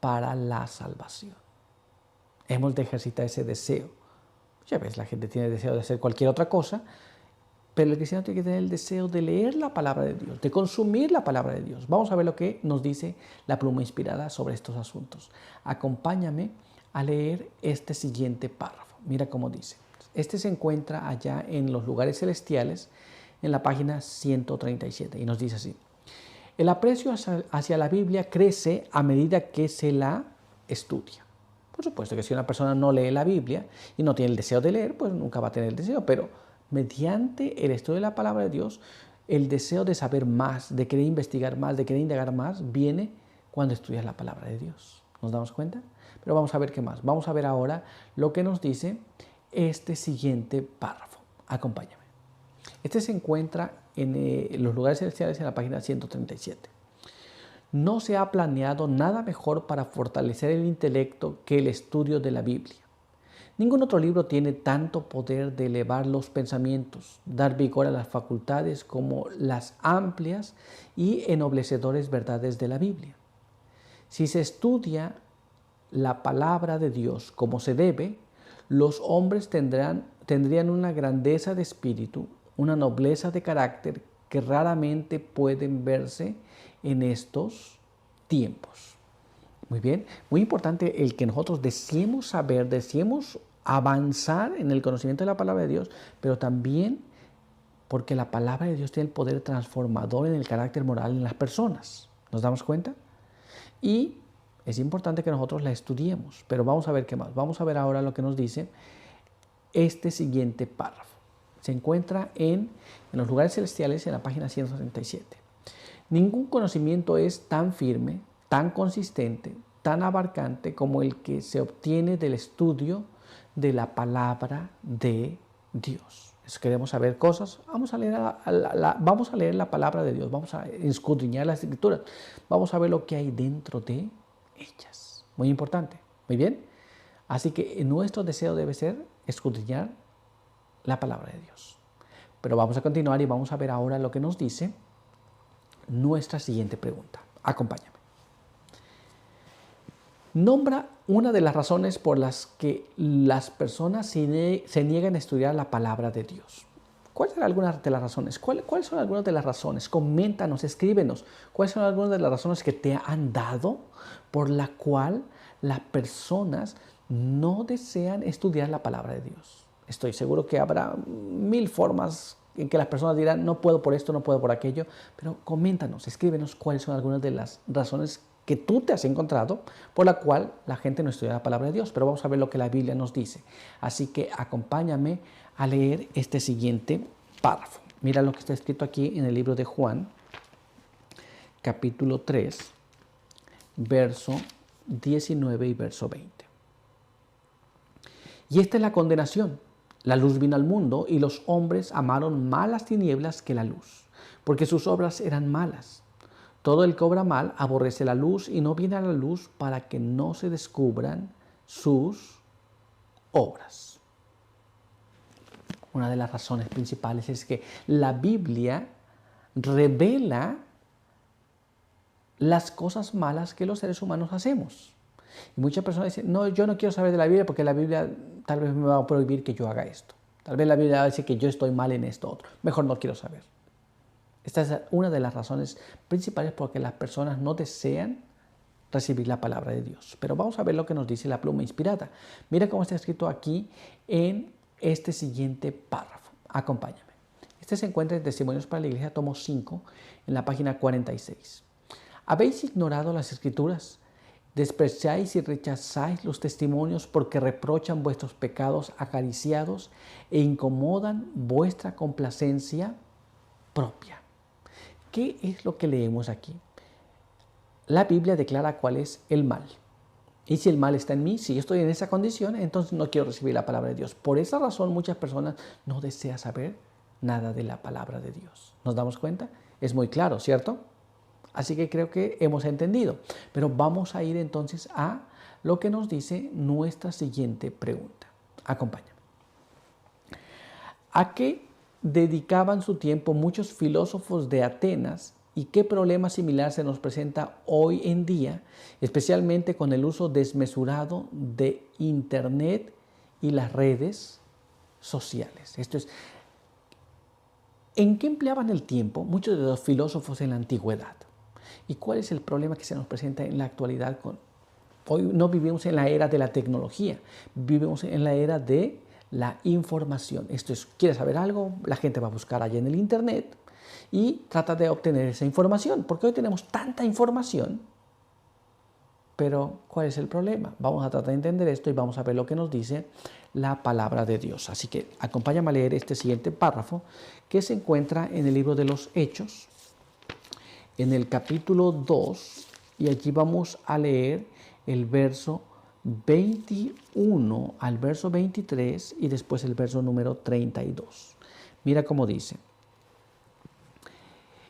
para la salvación. Hemos de ejercitar ese deseo. Ya ves, la gente tiene deseo de hacer cualquier otra cosa, pero el cristiano tiene que tener el deseo de leer la palabra de Dios, de consumir la palabra de Dios. Vamos a ver lo que nos dice la pluma inspirada sobre estos asuntos. Acompáñame a leer este siguiente párrafo. Mira cómo dice. Este se encuentra allá en los lugares celestiales, en la página 137, y nos dice así. El aprecio hacia la Biblia crece a medida que se la estudia. Por supuesto que si una persona no lee la Biblia y no tiene el deseo de leer, pues nunca va a tener el deseo, pero mediante el estudio de la palabra de Dios, el deseo de saber más, de querer investigar más, de querer indagar más, viene cuando estudias la palabra de Dios. ¿Nos damos cuenta? Pero vamos a ver qué más. Vamos a ver ahora lo que nos dice este siguiente párrafo. Acompáñame. Este se encuentra en los lugares celestiales en la página 137. No se ha planeado nada mejor para fortalecer el intelecto que el estudio de la Biblia. Ningún otro libro tiene tanto poder de elevar los pensamientos, dar vigor a las facultades como las amplias y ennoblecedores verdades de la Biblia. Si se estudia la palabra de Dios como se debe, los hombres tendrían una grandeza de espíritu, una nobleza de carácter que raramente pueden verse en estos tiempos. Muy bien, muy importante el que nosotros deseemos saber, deseemos avanzar en el conocimiento de la palabra de Dios, pero también porque la palabra de Dios tiene el poder transformador en el carácter moral en las personas. ¿Nos damos cuenta? Y es importante que nosotros la estudiemos, pero vamos a ver qué más. Vamos a ver ahora lo que nos dice este siguiente párrafo. Se encuentra en los lugares celestiales en la página 167. Ningún conocimiento es tan firme, tan consistente, tan abarcante como el que se obtiene del estudio de la palabra de Dios. Si queremos saber cosas, vamos a leer la palabra de Dios, vamos a escudriñar las escrituras, vamos a ver lo que hay dentro de ellas. Muy importante, muy bien. Así que nuestro deseo debe ser escudriñar la palabra de Dios. Pero vamos a continuar y vamos a ver ahora lo que nos dice nuestra siguiente pregunta. Acompáñame. Nombra una de las razones por las que las personas se niegan a estudiar la palabra de Dios. ¿Cuáles son algunas de las razones? ¿Cuáles son algunas de las razones? Coméntanos, escríbenos. ¿Cuáles son algunas de las razones que te han dado por la cual las personas no desean estudiar la palabra de Dios? Estoy seguro que habrá mil formas en que las personas dirán, no puedo por esto, no puedo por aquello, pero coméntanos, escríbenos cuáles son algunas de las razones que tú te has encontrado por la cual la gente no estudia la palabra de Dios. Pero vamos a ver lo que la Biblia nos dice. Así que acompáñame a leer este siguiente párrafo. Mira lo que está escrito aquí en el libro de Juan, capítulo 3, verso 19 y verso 20. Y esta es la condenación. La luz vino al mundo y los hombres amaron más las tinieblas que la luz, porque sus obras eran malas. Todo el que obra mal aborrece la luz y no viene a la luz para que no se descubran sus obras. Una de las razones principales es que la Biblia revela las cosas malas que los seres humanos hacemos. Y muchas personas dicen, no, yo no quiero saber de la Biblia porque la Biblia tal vez me va a prohibir que yo haga esto. Tal vez la Biblia va a decir que yo estoy mal en esto otro. Mejor no quiero saber. Esta es una de las razones principales por que las personas no desean recibir la palabra de Dios. Pero vamos a ver lo que nos dice la pluma inspirada. Mira cómo está escrito aquí en este siguiente párrafo. Acompáñame. Este se encuentra en Testimonios para la Iglesia, tomo 5, en la página 46. ¿Habéis ignorado las Escrituras? Despreciáis y rechazáis los testimonios porque reprochan vuestros pecados acariciados e incomodan vuestra complacencia propia. ¿Qué es lo que leemos aquí? La Biblia declara cuál es el mal. Y si el mal está en mí, si yo estoy en esa condición, entonces no quiero recibir la palabra de Dios. Por esa razón muchas personas no desean saber nada de la palabra de Dios. ¿Nos damos cuenta? Es muy claro, ¿cierto? Así que creo que hemos entendido. Pero vamos a ir entonces a lo que nos dice nuestra siguiente pregunta. Acompáñame. ¿A qué dedicaban su tiempo muchos filósofos de Atenas y qué problema similar se nos presenta hoy en día, especialmente con el uso desmesurado de Internet y las redes sociales. Esto es, ¿en qué empleaban el tiempo muchos de los filósofos en la antigüedad? ¿Y cuál es el problema que se nos presenta en la actualidad? Hoy no vivimos en la era de la tecnología, vivimos en la era de la información. Esto es, ¿quieres saber algo? La gente va a buscar allá en el Internet y trata de obtener esa información, porque hoy tenemos tanta información, pero ¿cuál es el problema? Vamos a tratar de entender esto y vamos a ver lo que nos dice la palabra de Dios. Así que acompáñame a leer este siguiente párrafo que se encuentra en el libro de los Hechos, en el capítulo 2, y allí vamos a leer el verso 21 al verso 23 y después el verso número 32. Mira cómo dice: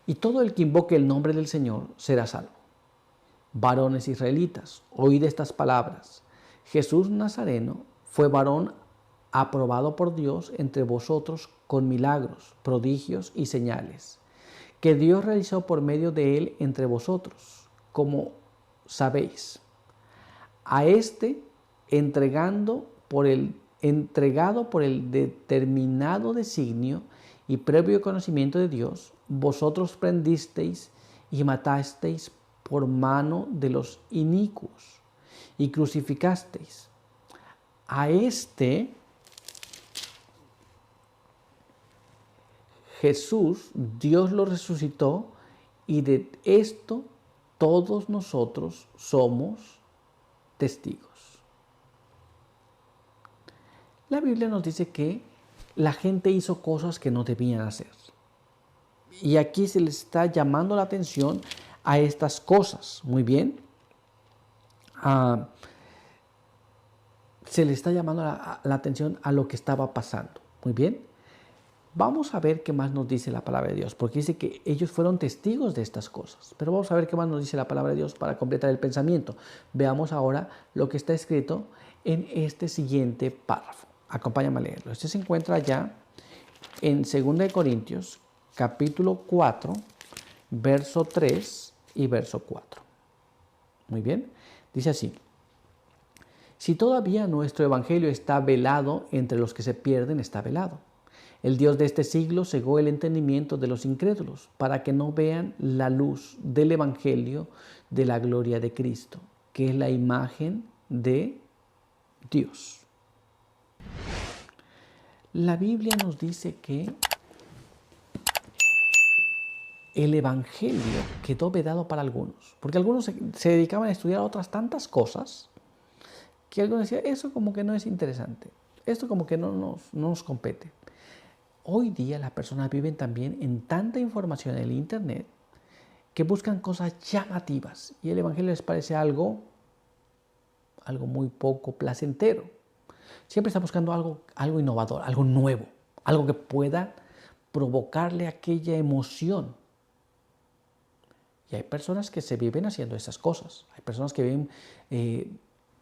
y todo el que invoque el nombre del Señor será salvo. Varones israelitas, oíd estas palabras. Jesús Nazareno fue varón aprobado por Dios entre vosotros con milagros, prodigios y señales, que Dios realizó por medio de él entre vosotros, como sabéis. A este entregado por el determinado designio y previo conocimiento de Dios, vosotros prendisteis y matasteis por mano de los inicuos y crucificasteis. A este Jesús, Dios lo resucitó, y de esto todos nosotros somos testigos. La Biblia nos dice que la gente hizo cosas que no debían hacer. Y aquí se les está llamando la atención a estas cosas. Muy bien. Se le está llamando la atención a lo que estaba pasando. Muy bien. Vamos a ver qué más nos dice la palabra de Dios, porque dice que ellos fueron testigos de estas cosas. Pero vamos a ver qué más nos dice la palabra de Dios para completar el pensamiento. Veamos ahora lo que está escrito en este siguiente párrafo. Acompáñame a leerlo. Este se encuentra ya en 2 Corintios, capítulo 4, verso 3 y verso 4. Muy bien. Dice así: si todavía nuestro evangelio está velado entre los que se pierden, está velado. El Dios de este siglo cegó el entendimiento de los incrédulos para que no vean la luz del evangelio de la gloria de Cristo, que es la imagen de Dios. La Biblia nos dice que el evangelio quedó vedado para algunos, porque algunos se dedicaban a estudiar otras tantas cosas que algunos decían, eso como que no es interesante, esto como que no nos compete. Hoy día las personas viven también en tanta información en el Internet que buscan cosas llamativas y el evangelio les parece algo muy poco placentero. Siempre está buscando algo innovador, algo nuevo, algo que pueda provocarle aquella emoción. Y hay personas que se viven haciendo esas cosas. Hay personas que viven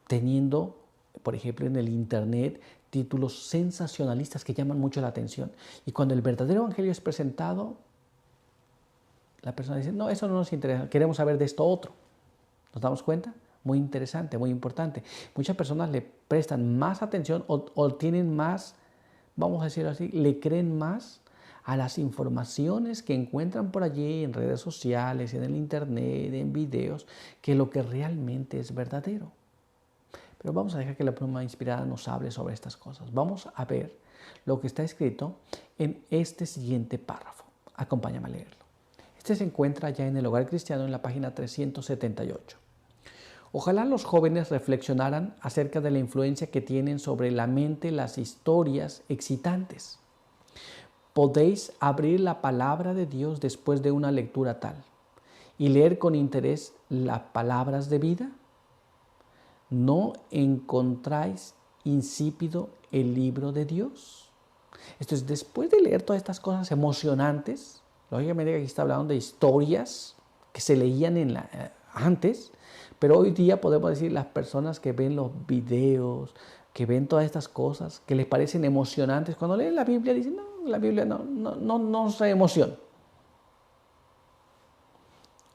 teniendo, por ejemplo, en el Internet, títulos sensacionalistas que llaman mucho la atención. Y cuando el verdadero evangelio es presentado, la persona dice, no, eso no nos interesa, queremos saber de esto otro. ¿Nos damos cuenta? Muy interesante, muy importante. Muchas personas le prestan más atención o tienen más, vamos a decirlo así, le creen más a las informaciones que encuentran por allí en redes sociales, en el Internet, en videos, que lo que realmente es verdadero. Pero vamos a dejar que la pluma inspirada nos hable sobre estas cosas. Vamos a ver lo que está escrito en este siguiente párrafo. Acompáñame a leerlo. Este se encuentra ya en el Hogar Cristiano en la página 378. Ojalá los jóvenes reflexionaran acerca de la influencia que tienen sobre la mente las historias excitantes. Podéis abrir la palabra de Dios después de una lectura tal y leer con interés las palabras de vida. ¿No encontráis insípido el libro de Dios? Entonces, después de leer todas estas cosas emocionantes, lógicamente aquí está hablando de historias que se leían antes, pero hoy día podemos decir las personas que ven los videos, que ven todas estas cosas, que les parecen emocionantes, cuando leen la Biblia dicen, no, la Biblia no nos trae emoción.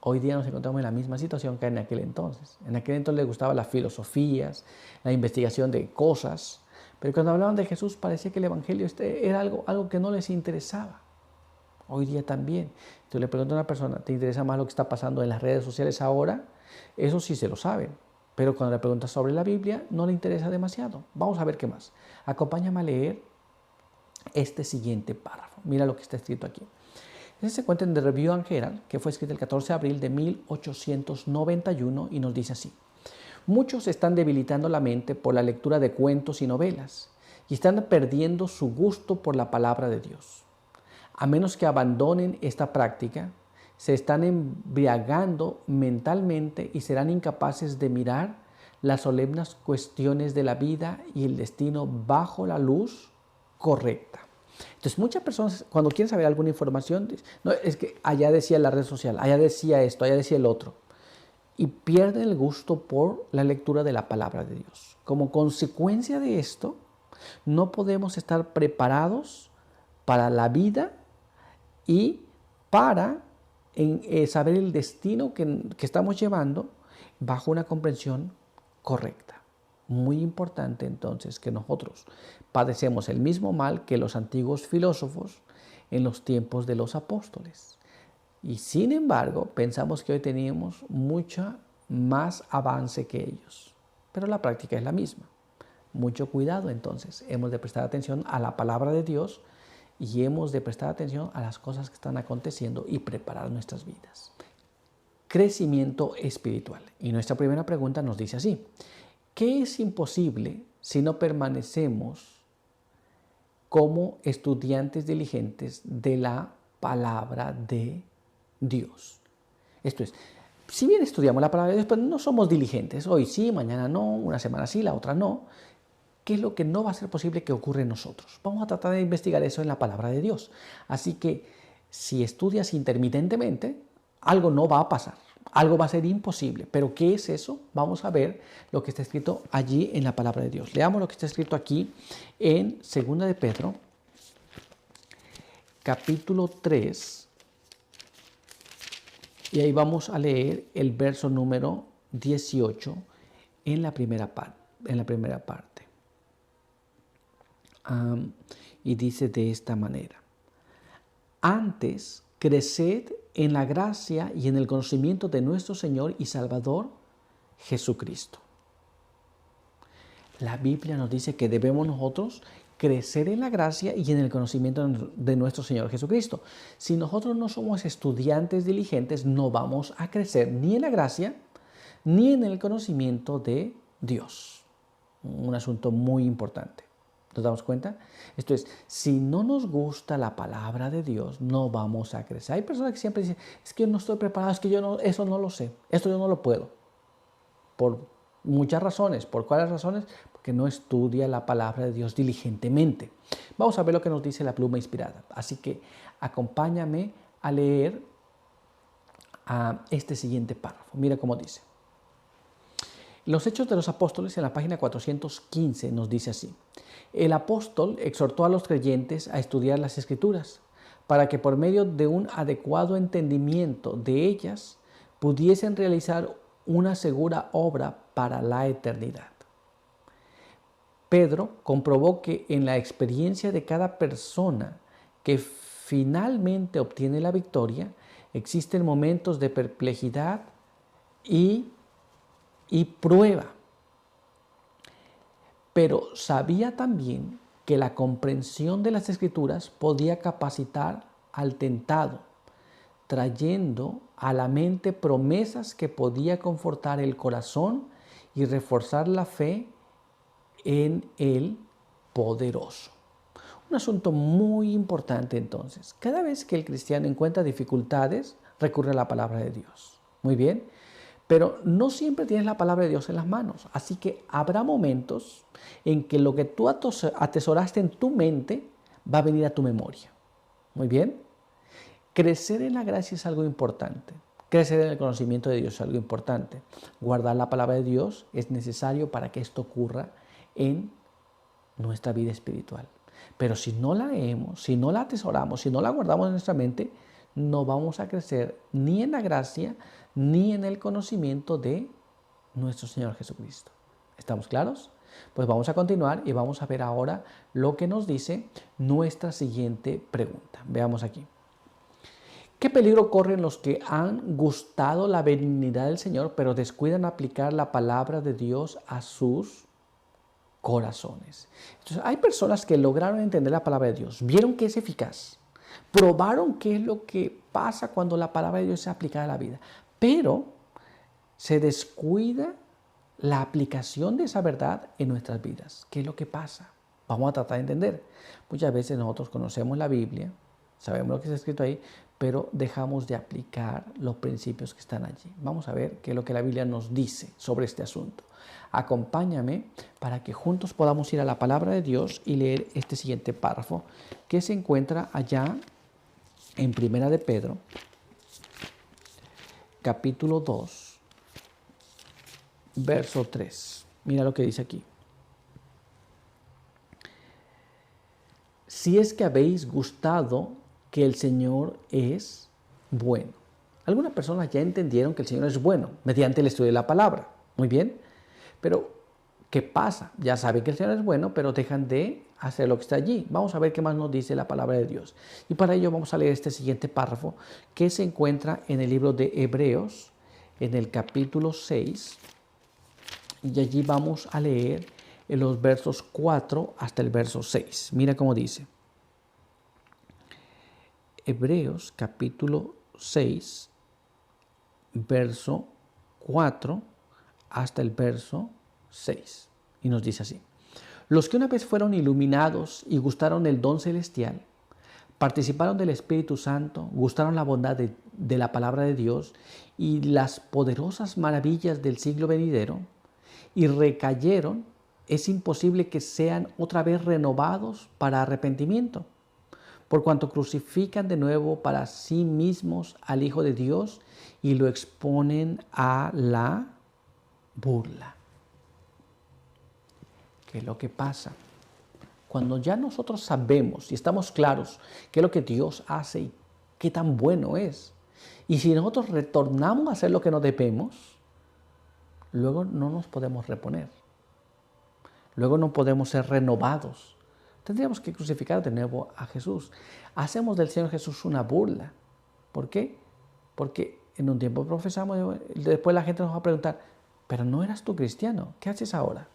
Hoy día nos encontramos en la misma situación que en aquel entonces. En aquel entonces les gustaban las filosofías, la investigación de cosas, pero cuando hablaban de Jesús parecía que el Evangelio era algo que no les interesaba. Hoy día también. Entonces le pregunto a una persona, ¿te interesa más lo que está pasando en las redes sociales ahora? Eso sí se lo saben. Pero cuando le preguntas sobre la Biblia, no le interesa demasiado. Vamos a ver qué más. Acompáñame a leer este siguiente párrafo. Mira lo que está escrito aquí. Este se encuentra en The Review and Herald, que fue escrito el 14 de abril de 1891 y nos dice así. Muchos están debilitando la mente por la lectura de cuentos y novelas y están perdiendo su gusto por la palabra de Dios. A menos que abandonen esta práctica, se están embriagando mentalmente y serán incapaces de mirar las solemnes cuestiones de la vida y el destino bajo la luz correcta. Entonces muchas personas cuando quieren saber alguna información, dicen, no, es que allá decía la red social, allá decía esto, allá decía el otro. Y pierden el gusto por la lectura de la palabra de Dios. Como consecuencia de esto, no podemos estar preparados para la vida y para saber el destino que estamos llevando bajo una comprensión correcta. Muy importante entonces que nosotros padecemos el mismo mal que los antiguos filósofos en los tiempos de los apóstoles. Y sin embargo, pensamos que hoy tenemos mucho más avance que ellos. Pero la práctica es la misma. Mucho cuidado entonces. Hemos de prestar atención a la palabra de Dios y hemos de prestar atención a las cosas que están aconteciendo y preparar nuestras vidas. Crecimiento espiritual. Y nuestra primera pregunta nos dice así. ¿Qué es imposible si no permanecemos como estudiantes diligentes de la palabra de Dios? Esto es, si bien estudiamos la palabra de Dios, pero no somos diligentes. Hoy sí, mañana no, una semana sí, la otra no. ¿Qué es lo que no va a ser posible que ocurra en nosotros? Vamos a tratar de investigar eso en la palabra de Dios. Así que si estudias intermitentemente, algo no va a pasar. Algo va a ser imposible. ¿Pero qué es eso? Vamos a ver lo que está escrito allí en la palabra de Dios. Leamos lo que está escrito aquí en 2 de Pedro, capítulo 3. Y ahí vamos a leer el verso número 18 en la primera parte. Y dice de esta manera. Antes, creced en la gracia y en el conocimiento de nuestro Señor y Salvador Jesucristo. La Biblia nos dice que debemos nosotros crecer en la gracia y en el conocimiento de nuestro Señor Jesucristo. Si nosotros no somos estudiantes diligentes, no vamos a crecer ni en la gracia ni en el conocimiento de Dios. Un asunto muy importante. ¿Nos damos cuenta? Esto es, si no nos gusta la palabra de Dios, no vamos a crecer. Hay personas que siempre dicen, es que yo no estoy preparado, es que eso no lo sé, esto yo no lo puedo. Por muchas razones. ¿Por cuáles razones? Porque no estudia la palabra de Dios diligentemente. Vamos a ver lo que nos dice la pluma inspirada. Así que acompáñame a leer este siguiente párrafo. Mira cómo dice. Los Hechos de los Apóstoles en la página 415 nos dice así. El apóstol exhortó a los creyentes a estudiar las Escrituras para que por medio de un adecuado entendimiento de ellas pudiesen realizar una segura obra para la eternidad. Pedro comprobó que en la experiencia de cada persona que finalmente obtiene la victoria, existen momentos de perplejidad y prueba. Pero sabía también que la comprensión de las Escrituras podía capacitar al tentado, trayendo a la mente promesas que podía confortar el corazón y reforzar la fe en el poderoso. Un asunto muy importante entonces. Cada vez que el cristiano encuentra dificultades, recurre a la palabra de Dios. Muy bien. Pero no siempre tienes la palabra de Dios en las manos. Así que habrá momentos en que lo que tú atesoraste en tu mente va a venir a tu memoria. Muy bien. Crecer en la gracia es algo importante. Crecer en el conocimiento de Dios es algo importante. Guardar la palabra de Dios es necesario para que esto ocurra en nuestra vida espiritual. Pero si no la leemos, si no la atesoramos, si no la guardamos en nuestra mente, no vamos a crecer ni en la gracia, ni en el conocimiento de nuestro Señor Jesucristo. ¿Estamos claros? Pues vamos a continuar y vamos a ver ahora lo que nos dice nuestra siguiente pregunta. Veamos aquí. ¿Qué peligro corren los que han gustado la benignidad del Señor, pero descuidan aplicar la palabra de Dios a sus corazones? Entonces, hay personas que lograron entender la palabra de Dios, vieron que es eficaz, probaron qué es lo que pasa cuando la palabra de Dios es aplicada a la vida, pero se descuida la aplicación de esa verdad en nuestras vidas. ¿Qué es lo que pasa? Vamos a tratar de entender. Muchas veces nosotros conocemos la Biblia, sabemos lo que está escrito ahí, pero dejamos de aplicar los principios que están allí. Vamos a ver qué es lo que la Biblia nos dice sobre este asunto. Acompáñame para que juntos podamos ir a la palabra de Dios y leer este siguiente párrafo que se encuentra allá en Primera de Pedro, capítulo 2, verso 3. Mira lo que dice aquí. Si es que habéis gustado que el Señor es bueno. Algunas personas ya entendieron que el Señor es bueno mediante el estudio de la palabra. Muy bien. Pero, ¿qué pasa? Ya saben que el Señor es bueno, pero dejan de hacer lo que está allí. Vamos a ver qué más nos dice la palabra de Dios. Y para ello vamos a leer este siguiente párrafo que se encuentra en el libro de Hebreos, en el capítulo 6. Y allí vamos a leer en los versos 4 hasta el verso 6. Mira cómo dice. Hebreos capítulo 6, verso 4 hasta el verso 6. Y nos dice así. Los que una vez fueron iluminados y gustaron el don celestial, participaron del Espíritu Santo, gustaron la bondad de la palabra de Dios y las poderosas maravillas del siglo venidero, y recayeron, es imposible que sean otra vez renovados para arrepentimiento, por cuanto crucifican de nuevo para sí mismos al Hijo de Dios y lo exponen a la burla. ¿Qué es lo que pasa? Cuando ya nosotros sabemos y estamos claros qué es lo que Dios hace y qué tan bueno es, y si nosotros retornamos a hacer lo que nos debemos, luego no nos podemos reponer. Luego no podemos ser renovados. Tendríamos que crucificar de nuevo a Jesús. Hacemos del Señor Jesús una burla. ¿Por qué? Porque en un tiempo profesamos, después la gente nos va a preguntar, pero no eras tú cristiano, ¿qué haces ahora?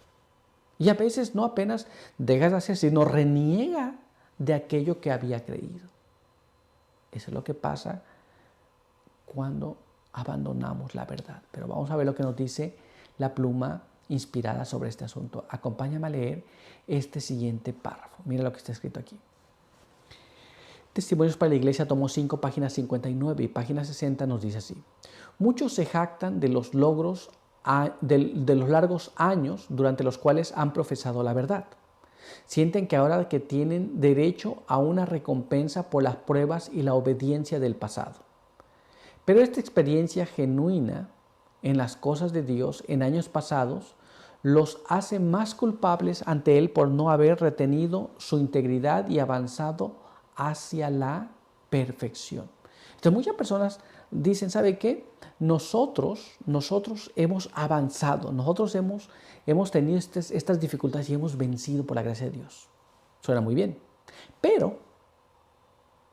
Y a veces no apenas dejas de hacer, sino reniega de aquello que había creído. Eso es lo que pasa cuando abandonamos la verdad. Pero vamos a ver lo que nos dice la pluma inspirada sobre este asunto. Acompáñame a leer este siguiente párrafo. Mira lo que está escrito aquí. Testimonios para la Iglesia, tomo 5, página 59 y página 60 nos dice así. Muchos se jactan de los logros de los largos años durante los cuales han profesado la verdad. Sienten que ahora que tienen derecho a una recompensa por las pruebas y la obediencia del pasado. Pero esta experiencia genuina en las cosas de Dios en años pasados los hace más culpables ante Él por no haber retenido su integridad y avanzado hacia la perfección. Entonces muchas personas dicen, ¿sabe qué? Nosotros hemos avanzado, nosotros hemos tenido estas dificultades y hemos vencido por la gracia de Dios. Suena muy bien, pero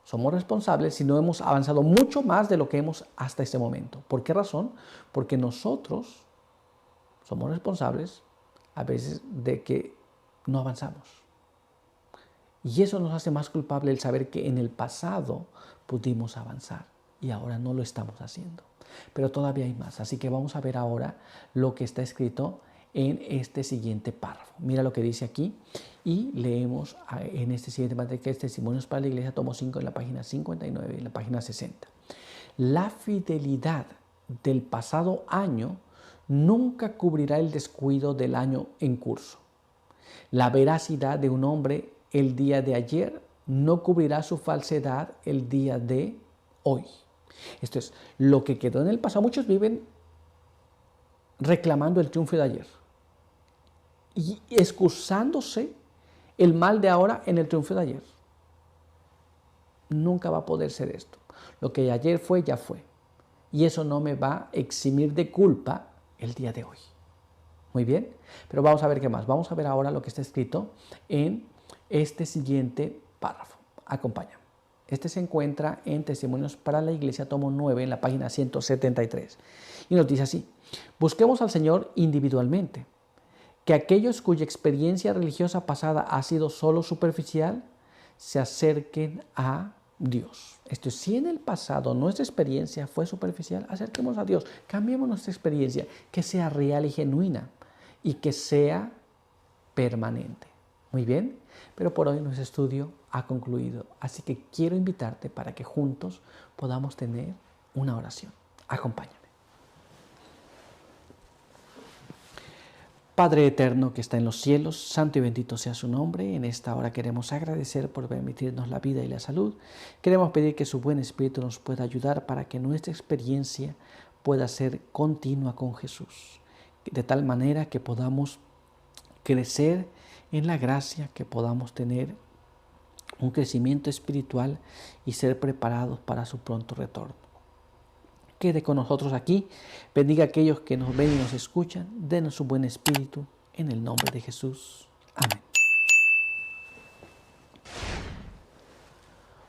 somos responsables si no hemos avanzado mucho más de lo que hemos hasta este momento. ¿Por qué razón? Porque nosotros somos responsables a veces de que no avanzamos. Y eso nos hace más culpable el saber que en el pasado pudimos avanzar y ahora no lo estamos haciendo. Pero todavía hay más, así que vamos a ver ahora lo que está escrito en este siguiente párrafo. Mira lo que dice aquí y leemos en este siguiente material que es Testimonios para la Iglesia, tomo 5 en la página 59 y en la página 60. La fidelidad del pasado año nunca cubrirá el descuido del año en curso. La veracidad de un hombre el día de ayer no cubrirá su falsedad el día de hoy. Esto es lo que quedó en el pasado. Muchos viven reclamando el triunfo de ayer y excusándose el mal de ahora en el triunfo de ayer. Nunca va a poder ser esto. Lo que ayer fue, ya fue. Y eso no me va a eximir de culpa el día de hoy. Muy bien, pero vamos a ver qué más. Vamos a ver ahora lo que está escrito en este siguiente párrafo. Acompáñame. Este se encuentra en Testimonios para la Iglesia, tomo 9, en la página 173. Y nos dice así: busquemos al Señor individualmente. Que aquellos cuya experiencia religiosa pasada ha sido solo superficial, se acerquen a Dios. Esto es, si en el pasado nuestra experiencia fue superficial, acerquémonos a Dios, cambiemos nuestra experiencia, que sea real y genuina y que sea permanente. Muy bien, pero por hoy nuestro estudio ha concluido, así que quiero invitarte para que juntos podamos tener una oración. Acompáñame. Padre eterno que está en los cielos, santo y bendito sea su nombre. En esta hora queremos agradecer por permitirnos la vida y la salud. Queremos pedir que su buen espíritu nos pueda ayudar para que nuestra experiencia pueda ser continua con Jesús, de tal manera que podamos crecer en la gracia, que podamos tener un crecimiento espiritual y ser preparados para su pronto retorno. Quede con nosotros aquí, bendiga a aquellos que nos ven y nos escuchan, denos su buen espíritu, en el nombre de Jesús. Amén.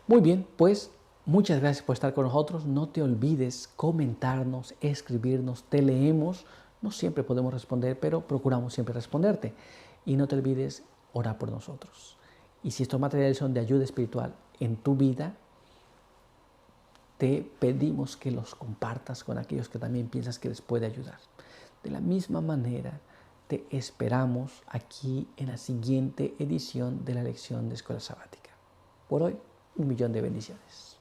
Muy bien, pues muchas gracias por estar con nosotros. No te olvides comentarnos, escribirnos, te leemos. No siempre podemos responder, pero procuramos siempre responderte. Y no te olvides orar por nosotros. Y si estos materiales son de ayuda espiritual en tu vida, te pedimos que los compartas con aquellos que también piensas que les puede ayudar. De la misma manera, te esperamos aquí en la siguiente edición de la lección de Escuela Sabática. Por hoy, 1.000.000 de bendiciones.